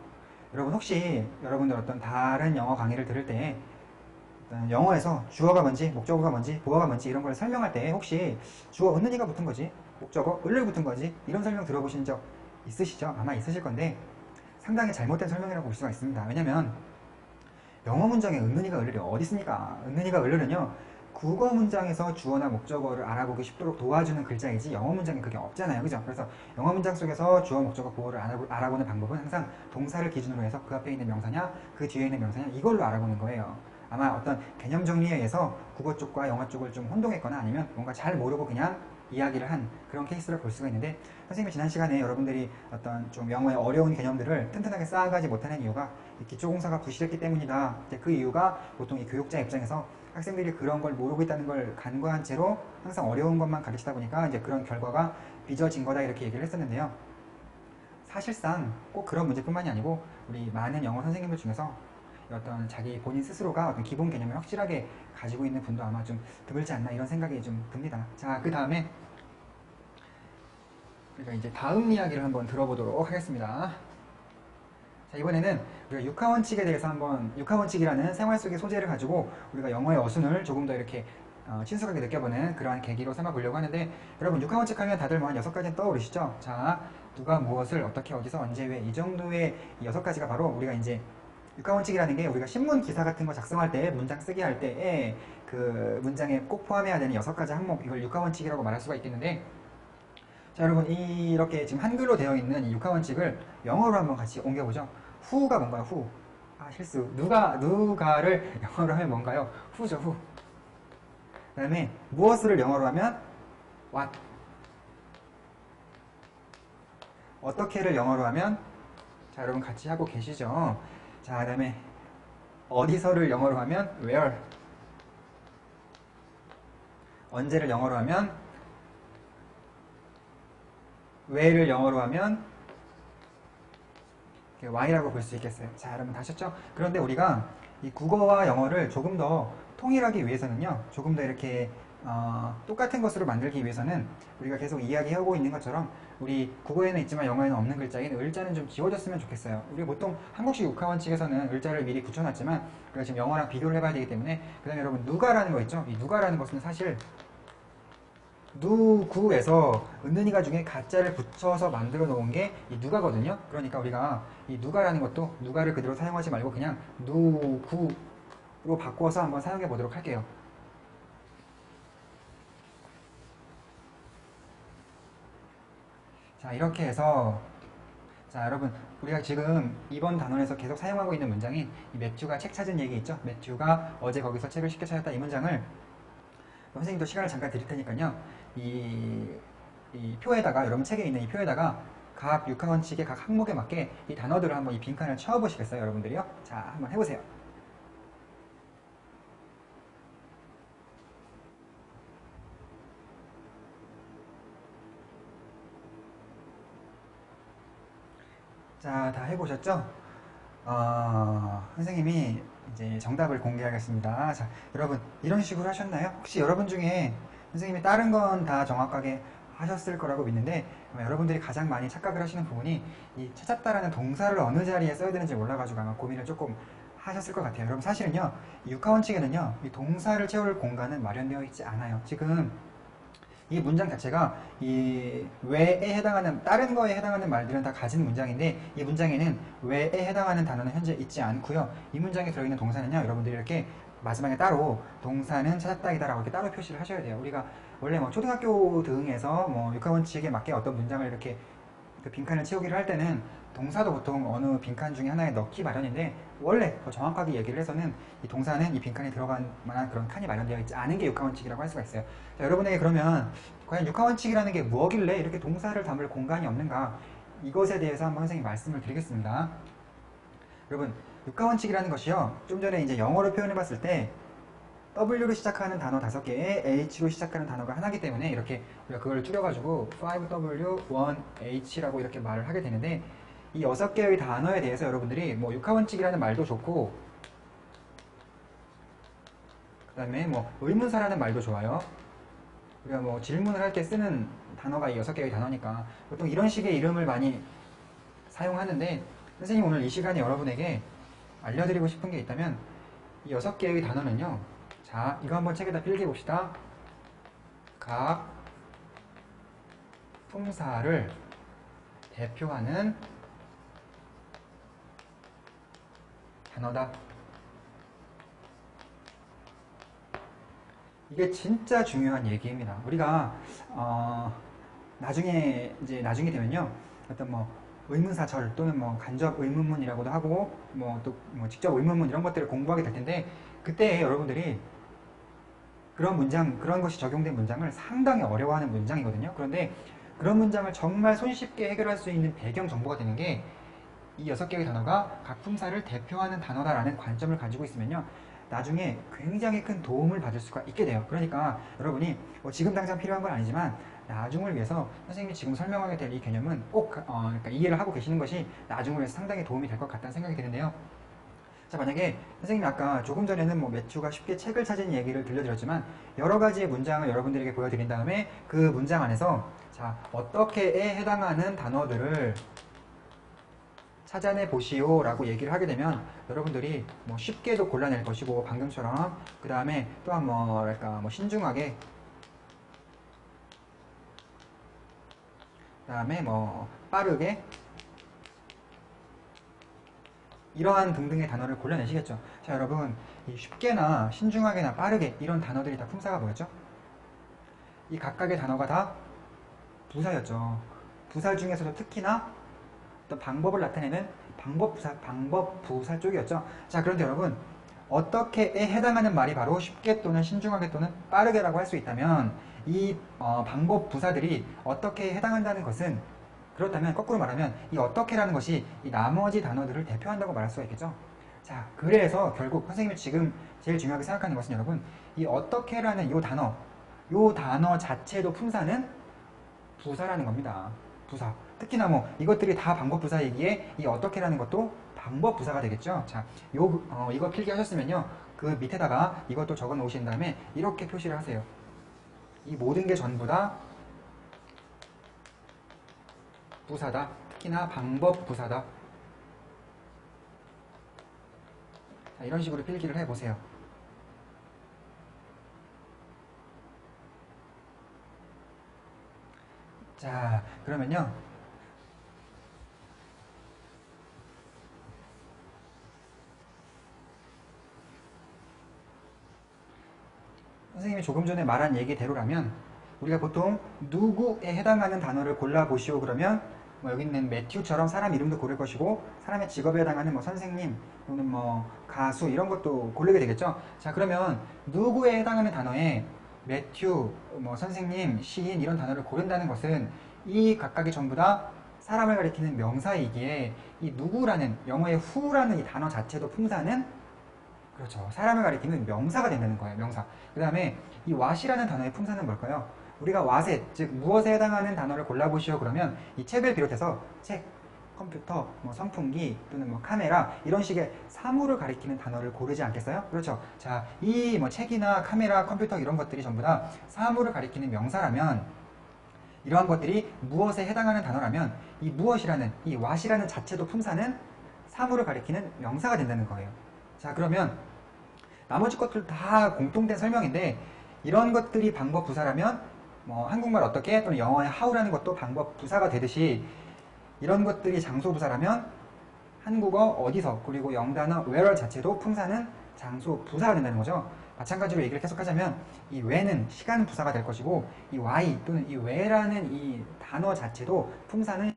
A: 여러분 혹시 여러분들 어떤 다른 영어 강의를 들을 때 영어에서 주어가 뭔지 목적어가 뭔지 보어가 뭔지 이런 걸 설명할 때 혹시 주어 은는이가 붙은 거지 목적어 을을 붙은 거지 이런 설명 들어보신 적 있으시죠? 아마 있으실 건데 상당히 잘못된 설명이라고 볼 수가 있습니다. 왜냐면 영어 문장에 은는이가 을을이 어디 있습니까? 은는이가 을을은요 국어 문장에서 주어나 목적어를 알아보기 쉽도록 도와주는 글자이지 영어 문장에 그게 없잖아요. 그죠? 그래서 영어 문장 속에서 주어, 목적어, 보어를 알아보는 방법은 항상 동사를 기준으로 해서 그 앞에 있는 명사냐 그 뒤에 있는 명사냐 이걸로 알아보는 거예요. 아마 어떤 개념 정리에 의해서 국어 쪽과 영어 쪽을 좀 혼동했거나 아니면 뭔가 잘 모르고 그냥 이야기를 한 그런 케이스를 볼 수가 있는데 선생님이 지난 시간에 여러분들이 어떤 좀 영어의 어려운 개념들을 튼튼하게 쌓아가지 못하는 이유가 기초공사가 부실했기 때문이다. 그 이유가 보통 이 교육자 입장에서 학생들이 그런 걸 모르고 있다는 걸 간과한 채로 항상 어려운 것만 가르치다 보니까 이제 그런 결과가 빚어진 거다 이렇게 얘기를 했었는데요. 사실상 꼭 그런 문제뿐만이 아니고 우리 많은 영어 선생님들 중에서 어떤 자기 본인 스스로가 어떤 기본 개념을 확실하게 가지고 있는 분도 아마 좀 드물지 않나 이런 생각이 좀 듭니다. 자, 그 다음에 우리가 이제 다음 이야기를 한번 들어보도록 하겠습니다. 자, 이번에는 우리가 육하원칙에 대해서 한번 육하원칙이라는 생활 속의 소재를 가지고 우리가 영어의 어순을 조금 더 이렇게 친숙하게 느껴보는 그러한 계기로 삼아보려고 하는데 여러분 육하원칙 하면 다들 뭐 한 6가지는 떠오르시죠? 자, 누가 무엇을 어떻게 어디서 언제 왜 이 정도의 6가지가 바로 우리가 이제 육하원칙이라는 게 우리가 신문 기사 같은 거 작성할 때 문장 쓰기 할 때에 그 문장에 꼭 포함해야 되는 6가지 항목 이걸 육하원칙이라고 말할 수가 있겠는데 자 여러분 이렇게 지금 한글로 되어 있는 이 육하원칙을 영어로 한번 같이 옮겨보죠. 후가 뭔가요? 후. 아 실수. 누가를 영어로 하면 뭔가요? 후죠. 후. 그 다음에 무엇을 영어로 하면 what. 어떻게를 영어로 하면 자 여러분 같이 하고 계시죠? 자 그 다음에 어디서를 영어로 하면 where. 언제를 영어로 하면 where를 영어로 하면 why라고 볼 수 있겠어요. 자 여러분 다 하셨죠? 그런데 우리가 이 국어와 영어를 조금 더 통일하기 위해서는요 조금 더 이렇게 똑같은 것으로 만들기 위해서는 우리가 계속 이야기하고 있는 것처럼 우리 국어에는 있지만 영어에는 없는 글자인 을자는 좀 지워졌으면 좋겠어요. 우리가 보통 한국식 육하원칙에서는 을자를 미리 붙여놨지만 우리가 지금 영어랑 비교를 해봐야 되기 때문에 그 다음에 여러분 누가라는 거 있죠? 이 누가라는 것은 사실 누구에서 은는이가 중에 가짜를 붙여서 만들어 놓은 게 이 누가거든요. 그러니까 우리가 이 누가라는 것도 누가를 그대로 사용하지 말고 그냥 누구로 바꿔서 한번 사용해 보도록 할게요. 자 이렇게 해서 자 여러분 우리가 지금 이번 단원에서 계속 사용하고 있는 문장인 이 매튜가 책 찾은 얘기 있죠? 매튜가 어제 거기서 책을 쉽게 찾았다 이 문장을 선생님도 시간을 잠깐 드릴 테니까요. 이 표에다가 여러분 책에 있는 이 표에다가 각 육하원칙의 각 항목에 맞게 이 단어들을 한번 이 빈칸을 채워보시겠어요 여러분들이요? 자 한번 해보세요. 자 다 해보셨죠? 선생님이 이제 정답을 공개하겠습니다. 자 여러분 이런 식으로 하셨나요? 혹시 여러분 중에 선생님이 다른 건 다 정확하게 하셨을 거라고 믿는데 여러분들이 가장 많이 착각을 하시는 부분이 이 찾았다라는 동사를 어느 자리에 써야 되는지 몰라가지고 아마 고민을 조금 하셨을 것 같아요. 여러분 사실은요 이 육하원칙에는요 이 동사를 채울 공간은 마련되어 있지 않아요. 지금 이 문장 자체가 이 왜에 해당하는 다른 거에 해당하는 말들은 다 가진 문장인데 이 문장에는 왜에 해당하는 단어는 현재 있지 않고요. 이 문장에 들어있는 동사는요 여러분들이 이렇게 마지막에 따로 동사는 찾았다이다 라고 이렇게 따로 표시를 하셔야 돼요. 우리가 원래 뭐 초등학교 등에서 뭐 육하원칙에 맞게 어떤 문장을 이렇게 그 빈칸을 채우기를 할 때는 동사도 보통 어느 빈칸 중에 하나에 넣기 마련인데 원래 더 정확하게 얘기를 해서는 이 동사는 이 빈칸에 들어갈 만한 그런 칸이 마련되어 있지 않은 게 육하원칙이라고 할 수가 있어요. 자, 여러분에게 그러면 과연 육하원칙이라는 게 뭐길래 이렇게 동사를 담을 공간이 없는가, 이것에 대해서 한번 선생님이 말씀을 드리겠습니다. 여러분, 육하원칙이라는 것이요, 좀 전에 이제 영어로 표현해 봤을 때 W로 시작하는 단어 5개에 H로 시작하는 단어가 하나이기 때문에 이렇게 우리가 그걸 줄여가지고 5W, 1H라고 이렇게 말을 하게 되는데, 이 6개의 단어에 대해서 여러분들이 뭐 육하원칙이라는 말도 좋고, 그 다음에 뭐 의문사라는 말도 좋아요. 우리가 뭐 질문을 할 때 쓰는 단어가 이 6개의 단어니까 보통 이런 식의 이름을 많이 사용하는데, 선생님 오늘 이 시간에 여러분에게 알려드리고 싶은 게 있다면 이 6개의 단어는요, 자, 이거 한번 책에다 필기해 봅시다. 각 품사를 대표하는 단어다. 이게 진짜 중요한 얘기입니다. 우리가 나중에 되면요, 어떤 뭐 의문사절 또는 뭐 간접 의문문이라고도 하고 뭐 또 뭐 직접 의문문 이런 것들을 공부하게 될 텐데, 그때 여러분들이 그런 것이 적용된 문장을 상당히 어려워하는 문장이거든요. 그런데 그런 문장을 정말 손쉽게 해결할 수 있는 배경 정보가 되는 게 이 6개의 단어가 각 품사를 대표하는 단어다라는 관점을 가지고 있으면요, 나중에 굉장히 큰 도움을 받을 수가 있게 돼요. 그러니까 여러분이 뭐 지금 당장 필요한 건 아니지만 나중을 위해서 선생님이 지금 설명하게 될 이 개념은 꼭 그러니까 이해를 하고 계시는 것이 나중을 위해서 상당히 도움이 될 것 같다는 생각이 드는데요. 자, 만약에 선생님이 아까 조금 전에는 뭐 매튜가 쉽게 책을 찾은 얘기를 들려드렸지만 여러 가지의 문장을 여러분들에게 보여드린 다음에 그 문장 안에서 자, 어떻게에 해당하는 단어들을 찾아내 보시오 라고 얘기를 하게 되면 여러분들이 뭐 쉽게도 골라낼 것이고, 방금처럼 그 다음에 또한 뭐랄까 뭐 신중하게, 그 다음에 뭐 빠르게, 이러한 등등의 단어를 골라내시겠죠. 자, 여러분, 이 쉽게나 신중하게나 빠르게 이런 단어들이 다 품사가 뭐였죠? 이 각각의 단어가 다 부사였죠. 부사 중에서도 특히나 어떤 방법을 나타내는 방법 부사 쪽이었죠. 자, 그런데 여러분, 어떻게에 해당하는 말이 바로 쉽게 또는 신중하게 또는 빠르게라고 할 수 있다면 이 방법 부사들이 어떻게에 해당한다는 것은, 그렇다면 거꾸로 말하면 이 어떻게라는 것이 이 나머지 단어들을 대표한다고 말할 수가 있겠죠. 자, 그래서 결국 선생님이 지금 제일 중요하게 생각하는 것은 여러분, 이 어떻게라는 이 단어 자체도 품사는 부사라는 겁니다. 부사. 특히나 뭐 이것들이 다 방법 부사이기에 이 어떻게라는 것도 방법 부사가 되겠죠. 자, 이거 필기하셨으면요, 그 밑에다가 이것도 적어 놓으신 다음에 이렇게 표시를 하세요. 이 모든 게 전부 다 부사다. 특히나 방법 부사다. 자, 이런 식으로 필기를 해보세요. 자, 그러면요, 선생님이 조금 전에 말한 얘기대로라면 우리가 보통 누구에 해당하는 단어를 골라보시오 그러면 뭐 여기 있는 매튜처럼 사람 이름도 고를 것이고, 사람의 직업에 해당하는 뭐 선생님 또는 뭐 가수 이런 것도 고르게 되겠죠. 자, 그러면 누구에 해당하는 단어에 매튜, 뭐 선생님, 시인 이런 단어를 고른다는 것은 이 각각이 전부 다 사람을 가리키는 명사이기에 이 누구라는 영어의 who라는 이 단어 자체도 품사는, 그렇죠, 사람을 가리키는 명사가 된다는 거예요. 명사. 그 다음에 이 what이라는 단어의 품사는 뭘까요? 우리가 what에, 즉 무엇에 해당하는 단어를 골라보시오 그러면 이 책을 비롯해서 책, 컴퓨터, 뭐 선풍기 또는 뭐 카메라 이런 식의 사물을 가리키는 단어를 고르지 않겠어요? 그렇죠. 자, 이 뭐 책이나 카메라, 컴퓨터 이런 것들이 전부 다 사물을 가리키는 명사라면, 이러한 것들이 무엇에 해당하는 단어라면 이 무엇이라는 이 what이라는 자체도 품사는 사물을 가리키는 명사가 된다는 거예요. 자, 그러면 나머지 것들 다 공통된 설명인데, 이런 것들이 방법 부사라면 뭐 한국말 어떻게 또는 영어의 how라는 것도 방법 부사가 되듯이, 이런 것들이 장소 부사라면 한국어 어디서, 그리고 영단어 where 자체도 품사는 장소 부사가 된다는 거죠. 마찬가지로 얘기를 계속하자면 이 when은 시간 부사가 될 것이고, 이 why 또는 이 where라는 이 단어 자체도 품사는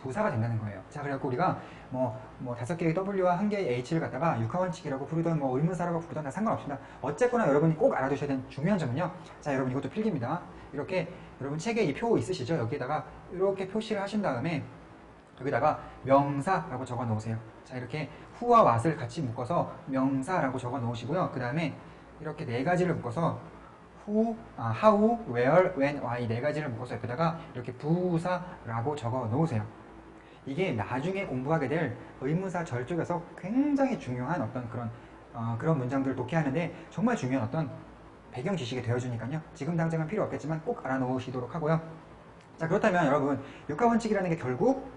A: 부사가 된다는 거예요. 자, 그래갖고 우리가 뭐 5개의 W와 1개의 H를 갖다가 육하원칙이라고 부르던 뭐 의문사라고 부르던 다 상관없습니다. 어쨌거나 여러분이 꼭 알아두셔야 되는 중요한 점은요. 자, 여러분 이것도 필기입니다. 이렇게 여러분 책에 이 표 있으시죠? 여기에다가 이렇게 표시를 하신 다음에 여기다가 명사라고 적어 놓으세요. 자, 이렇게 who와 what을 같이 묶어서 명사라고 적어 놓으시고요. 그 다음에 이렇게 4가지를 묶어서 who, how, where, when, why 4가지를 묶어서 옆에다가 이렇게 부사라고 적어 놓으세요. 이게 나중에 공부하게 될 의문사 절 쪽에서 굉장히 중요한 어떤 그런 문장들을 독해하는데 정말 중요한 어떤 배경 지식이 되어주니까요. 지금 당장은 필요 없겠지만 꼭 알아놓으시도록 하고요. 자, 그렇다면 여러분 육하원칙이라는 게 결국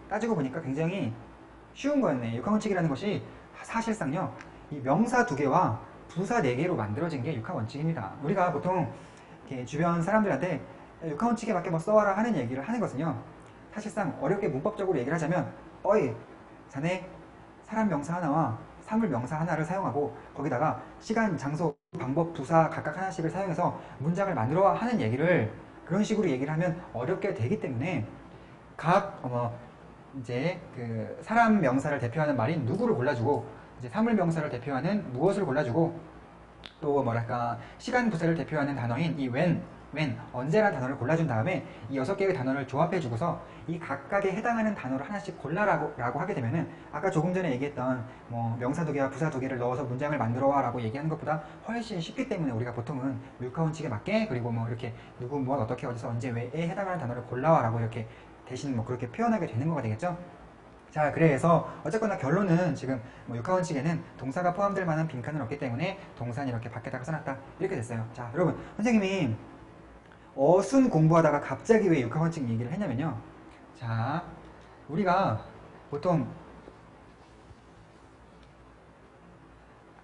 A: 따지고 보니까 굉장히 쉬운 거였네. 육하원칙이라는 것이 사실상요, 이 명사 2개와 부사 4개로 만들어진 게 육하원칙입니다. 우리가 보통 이렇게 주변 사람들한테 육하원칙에 맞게 뭐 써와라 하는 얘기를 하는 것은요, 사실상 어렵게 문법적으로 얘기를 하자면 어이 자네 사람 명사 하나와 사물 명사 하나를 사용하고 거기다가 시간, 장소, 방법, 부사 각각 하나씩을 사용해서 문장을 만들어 하는 얘기를 그런 식으로 얘기를 하면 어렵게 되기 때문에 각 이제 그 사람 명사를 대표하는 말인 누구를 골라주고 이제 사물 명사를 대표하는 무엇을 골라주고 또 뭐랄까 시간 부사를 대표하는 단어인 이 when 언제라는 단어를 골라준 다음에 이 6개의 단어를 조합해주고서 이 각각에 해당하는 단어를 하나씩 골라라고 하게 되면은 아까 조금 전에 얘기했던 뭐 명사 2개와 부사 2개를 넣어서 문장을 만들어와 라고 얘기하는 것보다 훨씬 쉽기 때문에 우리가 보통은 육하원칙에 맞게 그리고 뭐 이렇게 누구 무엇 어떻게 어디서 언제 왜에 해당하는 단어를 골라와 라고 이렇게 대신 뭐 그렇게 표현하게 되는 거가 되겠죠. 자, 그래서 어쨌거나 결론은 지금 뭐 육하원칙에는 동사가 포함될 만한 빈칸은 없기 때문에 동사는 이렇게 밖에다가 써놨다 이렇게 됐어요. 자, 여러분 선생님이 어순 공부하다가 갑자기 왜 육하원칙 얘기를 했냐면요. 자, 우리가 보통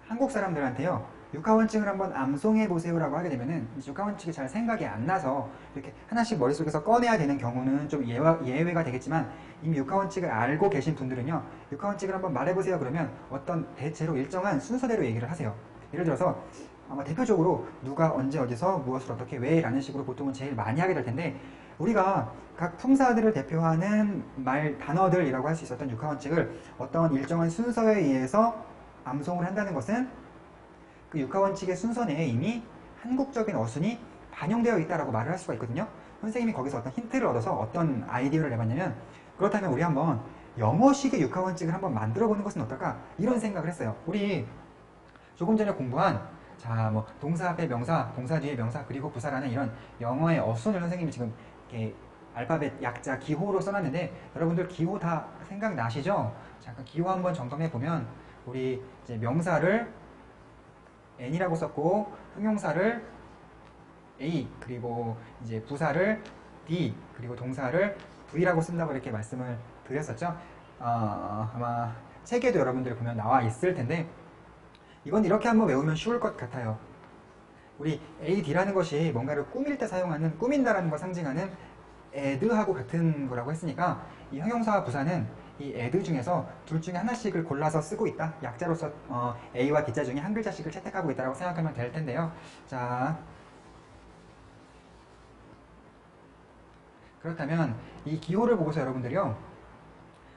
A: 한국 사람들한테요 육하원칙을 한번 암송해 보세요 라고 하게 되면은 육하원칙이 잘 생각이 안 나서 이렇게 하나씩 머릿속에서 꺼내야 되는 경우는 좀 예외가 되겠지만 이미 육하원칙을 알고 계신 분들은요 육하원칙을 한번 말해보세요 그러면 어떤 대체로 일정한 순서대로 얘기를 하세요. 예를 들어서 아마 대표적으로 누가 언제 어디서 무엇을 어떻게 왜 라는 식으로 보통은 제일 많이 하게 될 텐데 우리가 각 품사들을 대표하는 말 단어들이라고 할 수 있었던 육하원칙을 어떤 일정한 순서에 의해서 암송을 한다는 것은 그 육하원칙의 순서 내에 이미 한국적인 어순이 반영되어 있다라고 말을 할 수가 있거든요. 선생님이 거기서 어떤 힌트를 얻어서 어떤 아이디어를 내봤냐면 그렇다면 우리 한번 영어식의 육하원칙을 한번 만들어 보는 것은 어떨까 이런 생각을 했어요. 우리 조금 전에 공부한 자, 뭐 동사 앞에 명사, 동사 뒤에 명사 그리고 부사라는 이런 영어의 어순을 선생님이 지금 이렇게 알파벳 약자 기호로 써놨는데 여러분들 기호 다 생각나시죠? 잠깐 기호 한번 점검해 보면 우리 이제 명사를 N이라고 썼고 형용사를 A 그리고 이제 부사를 D 그리고 동사를 V라고 쓴다고 이렇게 말씀을 드렸었죠. 아마 책에도 여러분들 보면 나와 있을 텐데 이건 이렇게 한번 외우면 쉬울 것 같아요. 우리 AD라는 것이 뭔가를 꾸밀 때 사용하는 꾸민다라는 걸 상징하는 add하고 같은 거라고 했으니까 이 형용사와 부사는 이 add 중에서 둘 중에 하나씩을 골라서 쓰고 있다. 약자로서 A와 D자 중에 한 글자씩을 채택하고 있다고 생각하면 될 텐데요. 자, 그렇다면 이 기호를 보고서 여러분들이요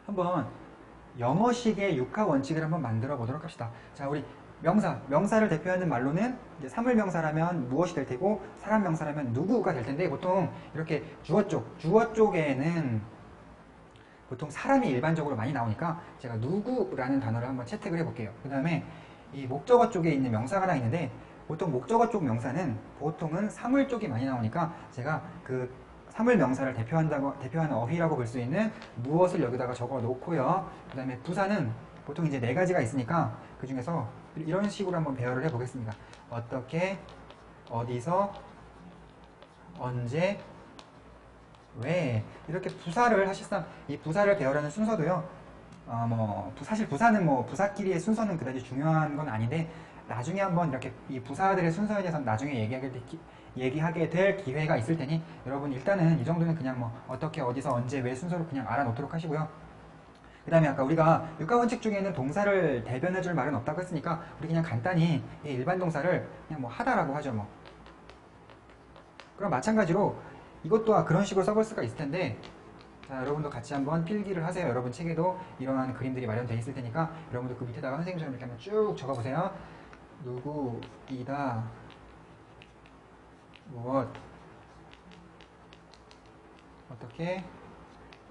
A: 한번 영어식의 육하원칙을 한번 만들어 보도록 합시다. 자, 우리 명사를 대표하는 말로는 이제 사물명사라면 무엇이 될 테고 사람명사라면 누구가 될 텐데 보통 이렇게 주어 쪽에는 보통 사람이 일반적으로 많이 나오니까 제가 누구라는 단어를 한번 채택을 해볼게요. 그 다음에 이 목적어 쪽에 있는 명사가 하나 있는데 보통 목적어 쪽 명사는 보통은 사물 쪽이 많이 나오니까 제가 그 사물 명사를 대표하는 어휘라고 볼 수 있는 무엇을 여기다가 적어 놓고요. 그 다음에 부사는 보통 이제 4가지가 있으니까 그 중에서 이런 식으로 한번 배열을 해보겠습니다. 어떻게, 어디서, 언제, 왜 이렇게 부사를 사실상 이 부사를 배열하는 순서도요. 사실 부사는 뭐 부사끼리의 순서는 그다지 중요한 건 아닌데 나중에 한번 이렇게 이 부사들의 순서에 대해서 나중에 얘기하게 될 기회가 있을 테니 여러분 일단은 이 정도는 그냥 뭐 어떻게 어디서 언제 왜 순서로 그냥 알아놓도록 하시고요. 그 다음에 아까 우리가 육하원칙 중에는 동사를 대변해줄 말은 없다고 했으니까 우리 그냥 간단히 이 일반 동사를 그냥 뭐 하다라고 하죠 뭐. 그럼 마찬가지로 이것 또한 그런 식으로 써볼 수가 있을 텐데 자, 여러분도 같이 한번 필기를 하세요. 여러분 책에도 이러한 그림들이 마련되어 있을 테니까 여러분도 그 밑에다가 선생님처럼 이렇게 한번 쭉 적어보세요. 누구, 이다, 무엇, 어떻게,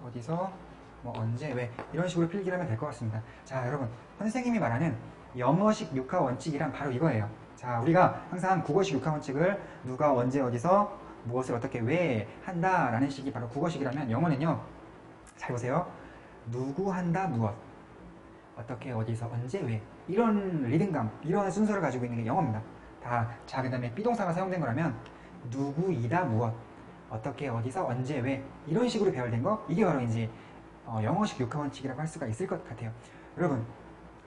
A: 어디서, 뭐 언제, 왜 이런 식으로 필기를 하면 될 것 같습니다. 자, 여러분 선생님이 말하는 영어식 육하 원칙이란 바로 이거예요. 자, 우리가 항상 국어식 육하 원칙을 누가 언제 어디서 무엇을 어떻게 왜 한다 라는 식이 바로 국어식이라면, 영어는요, 잘 보세요. 누구 한다 무엇, 어떻게 어디서 언제 왜, 이런 리듬감, 이런 순서를 가지고 있는 게 영어입니다. 자, 그 다음에 비동사가 사용된 거라면 누구이다 무엇, 어떻게 어디서 언제 왜, 이런 식으로 배열된 거, 이게 바로 이제 영어식 육하 원칙이라고 할 수가 있을 것 같아요. 여러분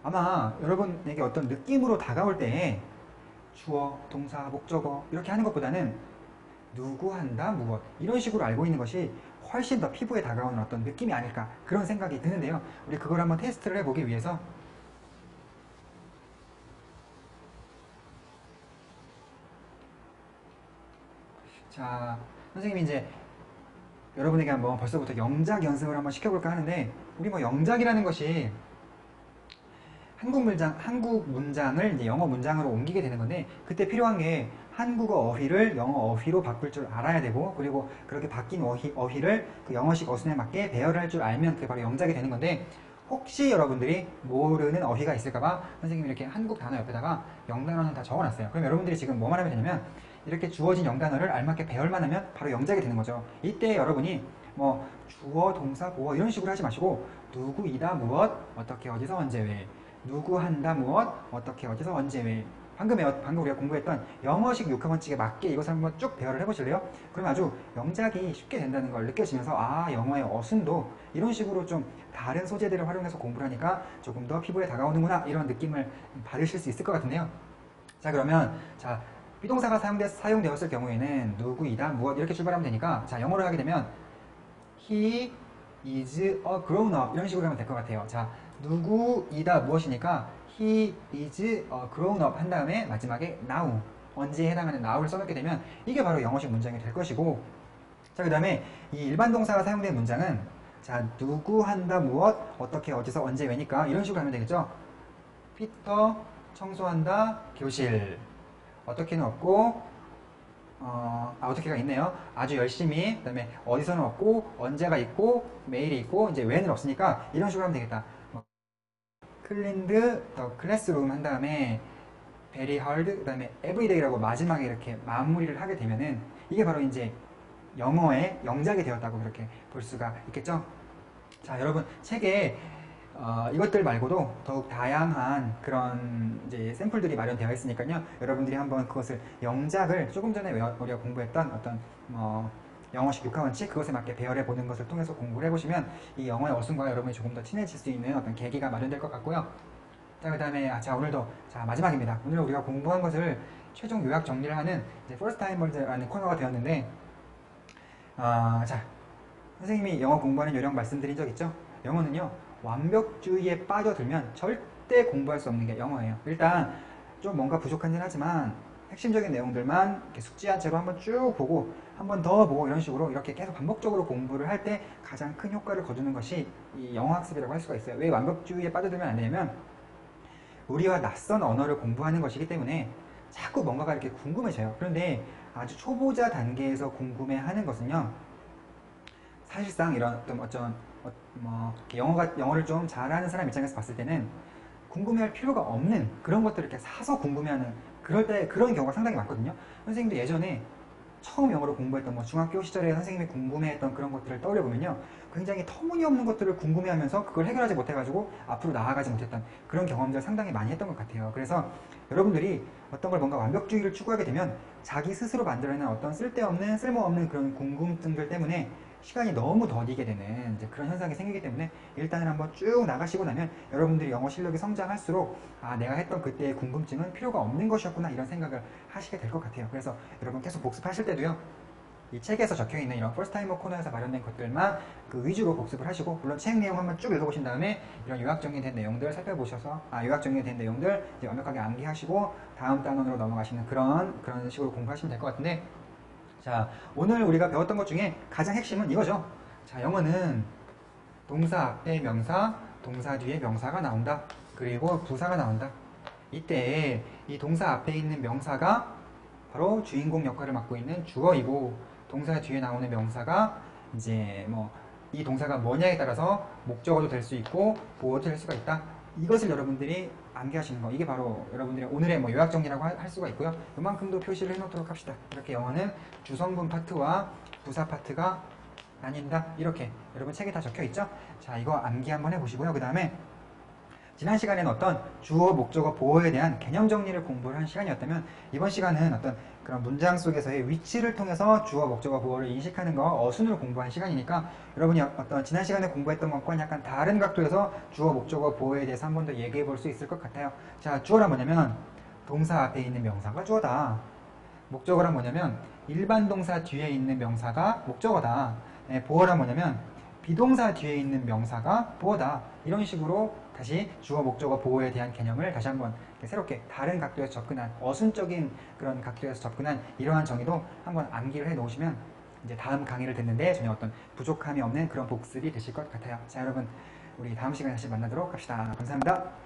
A: 아마 여러분에게 어떤 느낌으로 다가올 때 주어, 동사, 목적어 이렇게 하는 것보다는 누구 한다 무엇 이런 식으로 알고 있는 것이 훨씬 더 피부에 다가오는 어떤 느낌이 아닐까, 그런 생각이 드는데요. 우리 그걸 한번 테스트를 해보기 위해서 자, 선생님이 이제 여러분에게 한번 벌써부터 영작 연습을 한번 시켜볼까 하는데, 우리 뭐 영작이라는 것이 한국 문장을 이제 영어 문장으로 옮기게 되는 건데, 그때 필요한 게 한국어 어휘를 영어 어휘로 바꿀 줄 알아야 되고, 그리고 그렇게 바뀐 어휘를 그 영어식 어순에 맞게 배열을 할 줄 알면 그게 바로 영작이 되는 건데, 혹시 여러분들이 모르는 어휘가 있을까봐 선생님이 이렇게 한국 단어 옆에다가 영단어는 다 적어놨어요. 그럼 여러분들이 지금 뭐만 하면 되냐면, 이렇게 주어진 영단어를 알맞게 배열만 하면 바로 영작이 되는 거죠. 이때 여러분이 뭐 주어, 동사, 보어 이런 식으로 하지 마시고 누구이다 무엇, 어떻게 어디서 언제 왜, 누구 한다 무엇, 어떻게 어디서 언제 왜, 방금 우리가 공부했던 영어식 육하 원칙에 맞게 이것을 한번 쭉 배열을 해보실래요? 그럼 아주 영작이 쉽게 된다는 걸 느껴지면서, 아, 영어의 어순도 이런 식으로 좀 다른 소재들을 활용해서 공부를 하니까 조금 더 피부에 다가오는구나, 이런 느낌을 받으실 수 있을 것 같은데요. 자, 그러면 자, 비동사가 사용되었을 경우에는 누구이다 무엇 이렇게 출발하면 되니까, 자, 영어로 하게 되면 He is a grown up 이런 식으로 하면 될 것 같아요. 자, 누구이다 무엇이니까 He is a grown up 한 다음에 마지막에 now, 언제에 해당하는 now를 써놓게 되면 이게 바로 영어식 문장이 될 것이고, 자, 그 다음에 이 일반 동사가 사용된 문장은, 자, 누구 한다 무엇, 어떻게 어디서 언제 왜니까 이런 식으로 하면 되겠죠. 피터 청소한다 교실, 어떻게는 없고 어떻게가 있네요. 아주 열심히, 그 다음에 어디서는 없고, 언제가 있고, 매일이 있고, 이제 when은 없으니까 이런 식으로 하면 되겠다. cleaned the classroom 한 다음에 very hard, 그 다음에 everyday라고 마지막에 이렇게 마무리를 하게 되면은 이게 바로 이제 영어의 영작이 되었다고 그렇게 볼 수가 있겠죠. 자, 여러분 책에 이것들 말고도 더욱 다양한 그런 이제 샘플들이 마련되어 있으니까요. 여러분들이 한번 그것을 영작을 조금 전에 우리가 공부했던 어떤 영어식 육하 원칙, 그것에 맞게 배열해 보는 것을 통해서 공부를 해보시면 이 영어의 어순과 여러분이 조금 더 친해질 수 있는 어떤 계기가 마련될 것 같고요. 자, 그 다음에 자, 오늘도 자, 마지막입니다. 오늘 우리가 공부한 것을 최종 요약 정리를 하는 이제 First Timers라는 코너가 되었는데, 자, 선생님이 영어 공부하는 요령 말씀드린 적 있죠? 영어는요, 완벽주의에 빠져들면 절대 공부할 수 없는 게 영어예요. 일단 좀 뭔가 부족하긴 하지만 핵심적인 내용들만 이렇게 숙지한 채로 한번 쭉 보고 한 번 더 보고 이런 식으로 이렇게 계속 반복적으로 공부를 할 때 가장 큰 효과를 거두는 것이 이 영어 학습이라고 할 수가 있어요. 왜 완벽주의에 빠져들면 안 되냐면, 우리와 낯선 언어를 공부하는 것이기 때문에 자꾸 뭔가가 이렇게 궁금해져요. 그런데 아주 초보자 단계에서 궁금해하는 것은요, 사실상 이런 어떤 영어를 좀 잘하는 사람 입장에서 봤을 때는 궁금해할 필요가 없는 그런 것들을 이렇게 사서 궁금해하는, 그럴 때 그런 경우가 상당히 많거든요. 선생님도 예전에 처음 영어를 공부했던 중학교 시절에 선생님이 궁금해했던 그런 것들을 떠올려 보면요, 굉장히 터무니없는 것들을 궁금해하면서 그걸 해결하지 못해가지고 앞으로 나아가지 못했던 그런 경험들을 상당히 많이 했던 것 같아요. 그래서 여러분들이 어떤 걸 뭔가 완벽주의를 추구하게 되면 자기 스스로 만들어내는 어떤 쓸모없는 그런 궁금증들 때문에 시간이 너무 더디게 되는 이제 그런 현상이 생기기 때문에, 일단은 한번 쭉 나가시고 나면 여러분들이 영어 실력이 성장할수록, 아, 내가 했던 그때의 궁금증은 필요가 없는 것이었구나, 이런 생각을 하시게 될 것 같아요. 그래서 여러분 계속 복습하실 때도요, 이 책에서 적혀있는 이런 퍼스트타이머 코너에서 마련된 것들만 그 위주로 복습을 하시고, 물론 책 내용 한번 쭉 읽어보신 다음에 이런 요약 정리된 내용들 살펴보셔서, 요약 정리된 내용들 이제 완벽하게 암기하시고 다음 단원으로 넘어가시는 그런 식으로 공부하시면 될 것 같은데, 자, 오늘 우리가 배웠던 것 중에 가장 핵심은 이거죠. 자, 영어는 동사 앞에 명사, 동사 뒤에 명사가 나온다. 그리고 부사가 나온다. 이때 이 동사 앞에 있는 명사가 바로 주인공 역할을 맡고 있는 주어이고, 동사 뒤에 나오는 명사가 이제 뭐 이 동사가 뭐냐에 따라서 목적어도 될 수 있고 보어도 될 수가 있다. 이것을 여러분들이 암기하시는 거, 이게 바로 여러분들의 오늘의 뭐 요약 정리라고 할 수가 있고요. 이만큼도 표시를 해놓도록 합시다. 이렇게 영어는 주성분 파트와 부사 파트가 나뉜다. 이렇게 여러분 책에 다 적혀 있죠? 자, 이거 암기 한번 해보시고요. 그 다음에 지난 시간에는 어떤 주어, 목적어, 보어에 대한 개념 정리를 공부를 한 시간이었다면, 이번 시간은 어떤 그런 문장 속에서의 위치를 통해서 주어, 목적어, 보어를 인식하는 거, 어순을 공부한 시간이니까 여러분이 어떤 지난 시간에 공부했던 것과 약간 다른 각도에서 주어, 목적어, 보어에 대해서 한 번 더 얘기해 볼 수 있을 것 같아요. 자, 주어란 뭐냐면 동사 앞에 있는 명사가 주어다. 목적어란 뭐냐면 일반 동사 뒤에 있는 명사가 목적어다. 보어란 뭐냐면 비동사 뒤에 있는 명사가 보어다. 이런 식으로 다시 주어, 목적어, 보어에 대한 개념을 다시 한번 새롭게 다른 각도에서 접근한, 어순적인 그런 각도에서 접근한 이러한 정의도 한번 암기를 해 놓으시면 이제 다음 강의를 듣는데 전혀 어떤 부족함이 없는 그런 복습이 되실 것 같아요. 자, 여러분, 우리 다음 시간에 다시 만나도록 합시다. 감사합니다.